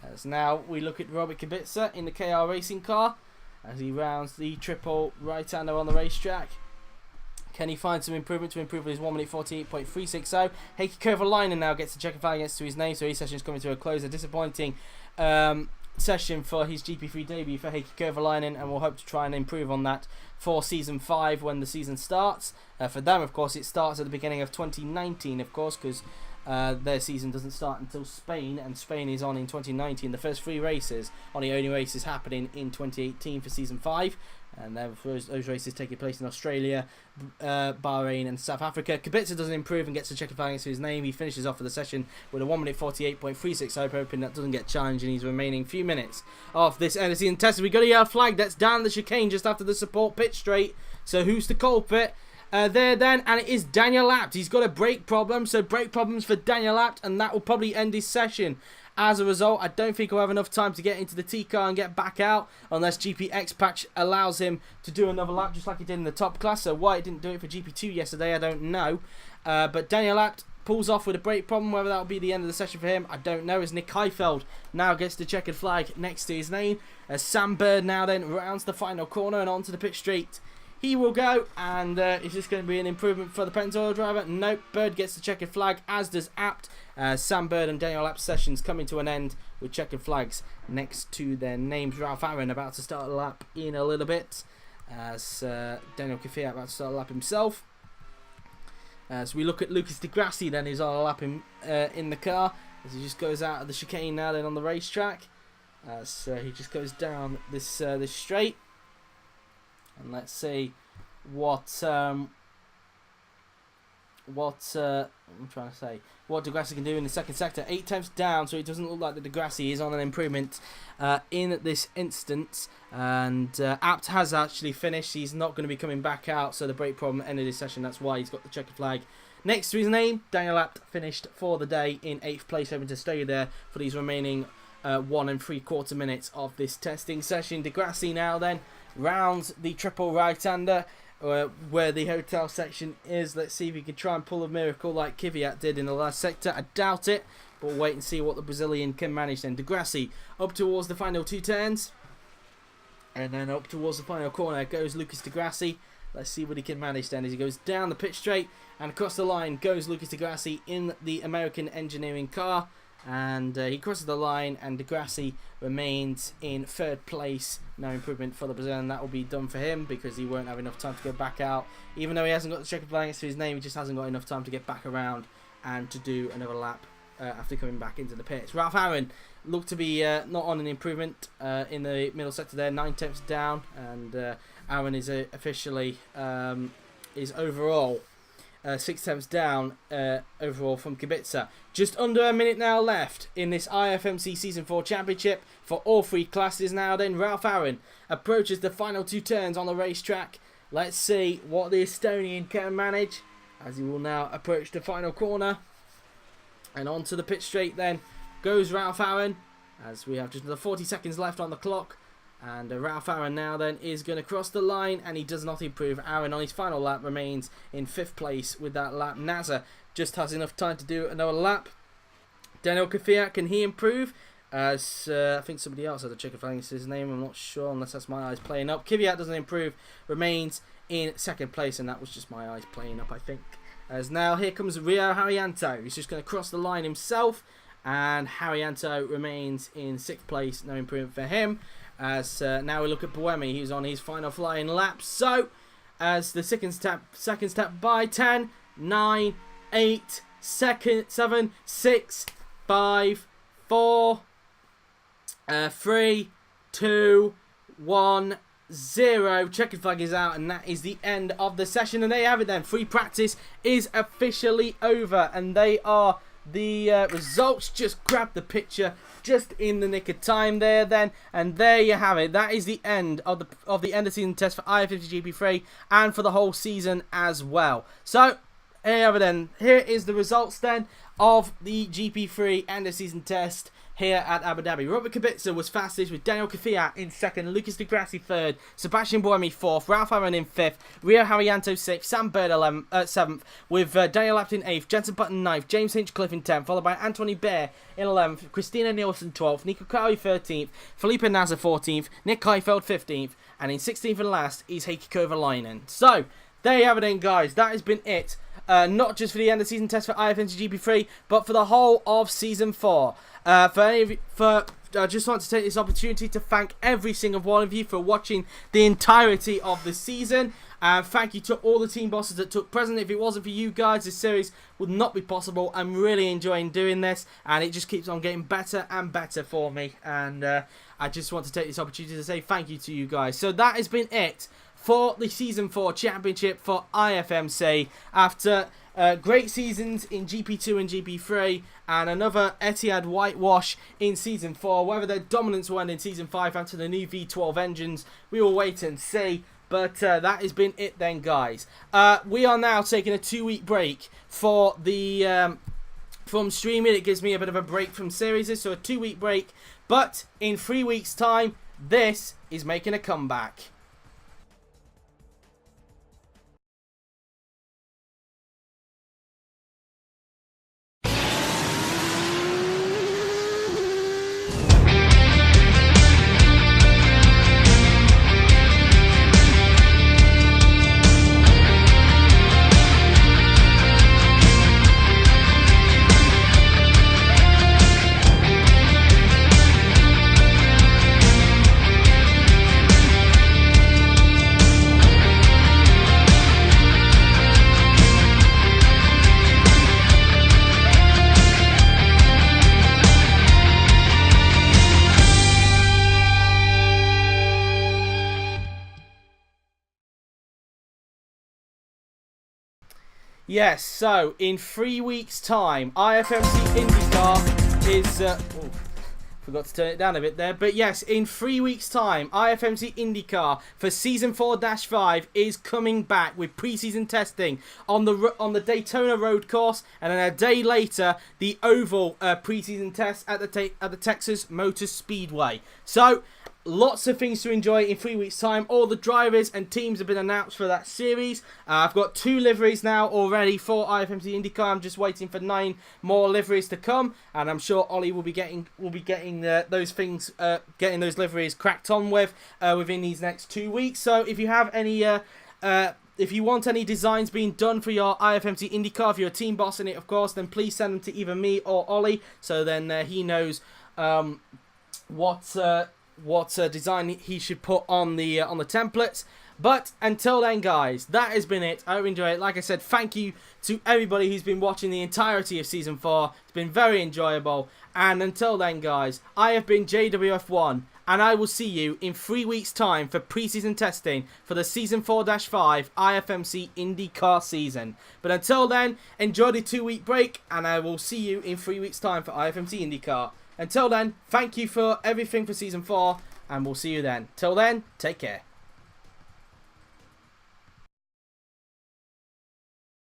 As now we look at Robert Kubica in the KR Racing car as he rounds the triple right-hander on the racetrack. Can he find some improvement to improve on his 1 minute 48.360? Heikki Kovalainen now gets a checkered flag against to his name, so his session is coming to a close. A disappointing session for his GP3 debut for Heikki Kovalainen, and we'll hope to try and improve on that for Season 5 when the season starts. For them, of course, it starts at the beginning of 2019, of course, because their season doesn't start until Spain, and Spain is on in 2019. The first 3 races are the only races happening in 2018 for season 5, and those races taking place in Australia, Bahrain and South Africa. Kubica doesn't improve and gets a checkered flag next to his name. He finishes off for the session with a 1 minute 48.36. I'm hoping that doesn't get challenged in his remaining few minutes of this end of season test. We got a yellow flag that's down the chicane just after the support pit straight. So who's the culprit? There then, and it is Daniel Abt. He's got a brake problem, so brake problems for Daniel Abt, and that will probably end his session. As a result, I don't think he'll have enough time to get into the T-car and get back out, unless GPX patch allows him to do another lap just like he did in the top class. So why he didn't do it for GP2 yesterday, I don't know. But Daniel Abt pulls off with a brake problem. Whether that will be the end of the session for him, I don't know, as Nick Heifeld now gets the checkered flag next to his name. As Sam Bird now then rounds the final corner and onto the pit straight he will go, and is this going to be an improvement for the Pennzoil driver? Nope. Bird gets the checkered flag, as does Abt. Sam Bird and Daniel Apt's sessions coming to an end with checkered flags next to their names. Ralf Aron about to start a lap in a little bit, as Daniel Kvyat about to start a lap himself. As we look at Lucas Di Grassi then, who's on a lap in the car, as he just goes out of the chicane now then on the racetrack. So he just goes down this straight. And let's see what I'm trying to say. What Di Grassi can do in the second sector. 8 temps down, so it doesn't look like that Di Grassi is on an improvement in this instance. And Abt has actually finished. He's not going to be coming back out, so the brake problem ended his session. That's why he's got the checkered flag next to his name. Daniel Abt finished for the day in 8th place, hoping to stay there for these remaining 1 3/4 minutes of this testing session. Di Grassi now then rounds the triple right-hander where the hotel section is. Let's see if he can try and pull a miracle like Kvyat did in the last sector. I doubt it, but we'll wait and see what the Brazilian can manage then. Di Grassi up towards the final 2 turns, and then up towards the final corner goes Lucas Di Grassi. Let's see what he can manage then as he goes down the pit straight, and across the line goes Lucas Di Grassi in the American engineering car. And he crosses the line, and Di Grassi remains in 3rd place. No improvement for the Brazilian. That will be done for him because he won't have enough time to go back out. Even though he hasn't got the checkered flag next to his name, he just hasn't got enough time to get back around and to do another lap after coming back into the pits. Ralf Aron looked to be not on an improvement in the middle sector there. 9 temps down, and Aron is officially is overall 6 temps down overall from Kubica. Just under a minute now left in this IFMC Season 4 Championship for all 3 classes now then. Ralf Aron approaches the final 2 turns on the racetrack. Let's see what the Estonian can manage as he will now approach the final corner. And onto the pit straight then goes Ralf Aron, as we have just another 40 seconds left on the clock. And Ralf Aron now then is going to cross the line, and he does not improve. Aron on his final lap remains in 5th place with that lap. Nasr just has enough time to do another lap. Daniel Kvyat, can he improve? As I think somebody else had a checkered flag next to his name. I'm not sure unless that's my eyes playing up. Kvyat doesn't improve, remains in 2nd place, and that was just my eyes playing up, I think. As now here comes Rio Haryanto. He's just going to cross the line himself, and Haryanto remains in 6th place. No improvement for him. As now we look at Buemi, who's on his final flying lap. So, as the seconds tap by 10, 9, 8, 7, 6, 5, 4, 3, 2, 1, 0. Checkered flag is out, and that is the end of the session. And there you have it then. Free practice is officially over, and they are the results. Just grab the picture just in the nick of time there then, and there you have it. That is the end of the end of season test for IFMC GP3 and for the whole season as well. So here you have it then. Here is the results then of the GP3 end of season test here at Abu Dhabi. Robert Kubica was fastest with Daniel Kvyat in 2nd, Lucas Di Grassi 3rd, Sebastian Buemi 4th, Ralf Aron in 5th, Rio Haryanto 6th, Sam Bird 7th, with Daniel Abt in 8th, Jenson Button 9th, James Hinchcliffe in 10th, followed by Anthony Bear in 11th, Christina Nielsen 12th, Nico Crowley 13th, Felipe Nasr 14th, Nick Heifeld 15th, and in 16th and last is Heikki Kovalainen. So, there you have it then, guys. That has been it. Not just for the end of season test for IFMC GP3, but for the whole of season 4. I just want to take this opportunity to thank every single one of you for watching the entirety of the season. And thank you to all the team bosses that took present. If it wasn't for you guys, this series would not be possible. I'm really enjoying doing this, and it just keeps on getting better and better for me. And I just want to take this opportunity to say thank you to you guys. So that has been it for the Season 4 Championship for IFMC. After great seasons in GP2 and GP3 and another Etihad whitewash in Season 4. Whether their dominance will end in Season 5 after the new V12 engines, we will wait and see. But that has been it then, guys. We are now taking a 2-week break for the from streaming. It gives me a bit of a break from series, so a 2-week break. But in 3 weeks' time, this is making a comeback. Yes, so in 3 weeks' time, IFMC IndyCar is... forgot to turn it down a bit there. But yes, in 3 weeks' time, IFMC IndyCar for Season 4-5 is coming back with pre-season testing on the Daytona road course, and then a day later, the oval pre-season test at the Texas Motor Speedway. So lots of things to enjoy in 3 weeks' time. All the drivers and teams have been announced for that series. I've got 2 liveries now already for IFMC IndyCar. I'm just waiting for 9 more liveries to come, and I'm sure Ollie will be getting those things, getting those liveries cracked on with within these next 2 weeks. So if you have any, if you want any designs being done for your IFMC IndyCar, if you're a team boss in it, of course, then please send them to either me or Ollie, so then he knows what design he should put on the templates. But until then, guys, that has been it. I hope you enjoy it. Like I said, thank you to everybody who's been watching the entirety of Season 4. It's been very enjoyable. And until then, guys, I have been JWF1, and I will see you in 3 weeks' time for pre-season testing for the Season 4-5 IFMC IndyCar season. But until then, enjoy the 2-week break, and I will see you in 3 weeks' time for IFMC IndyCar. Until then, thank you for everything for Season 4, and we'll see you then. Till then, take care.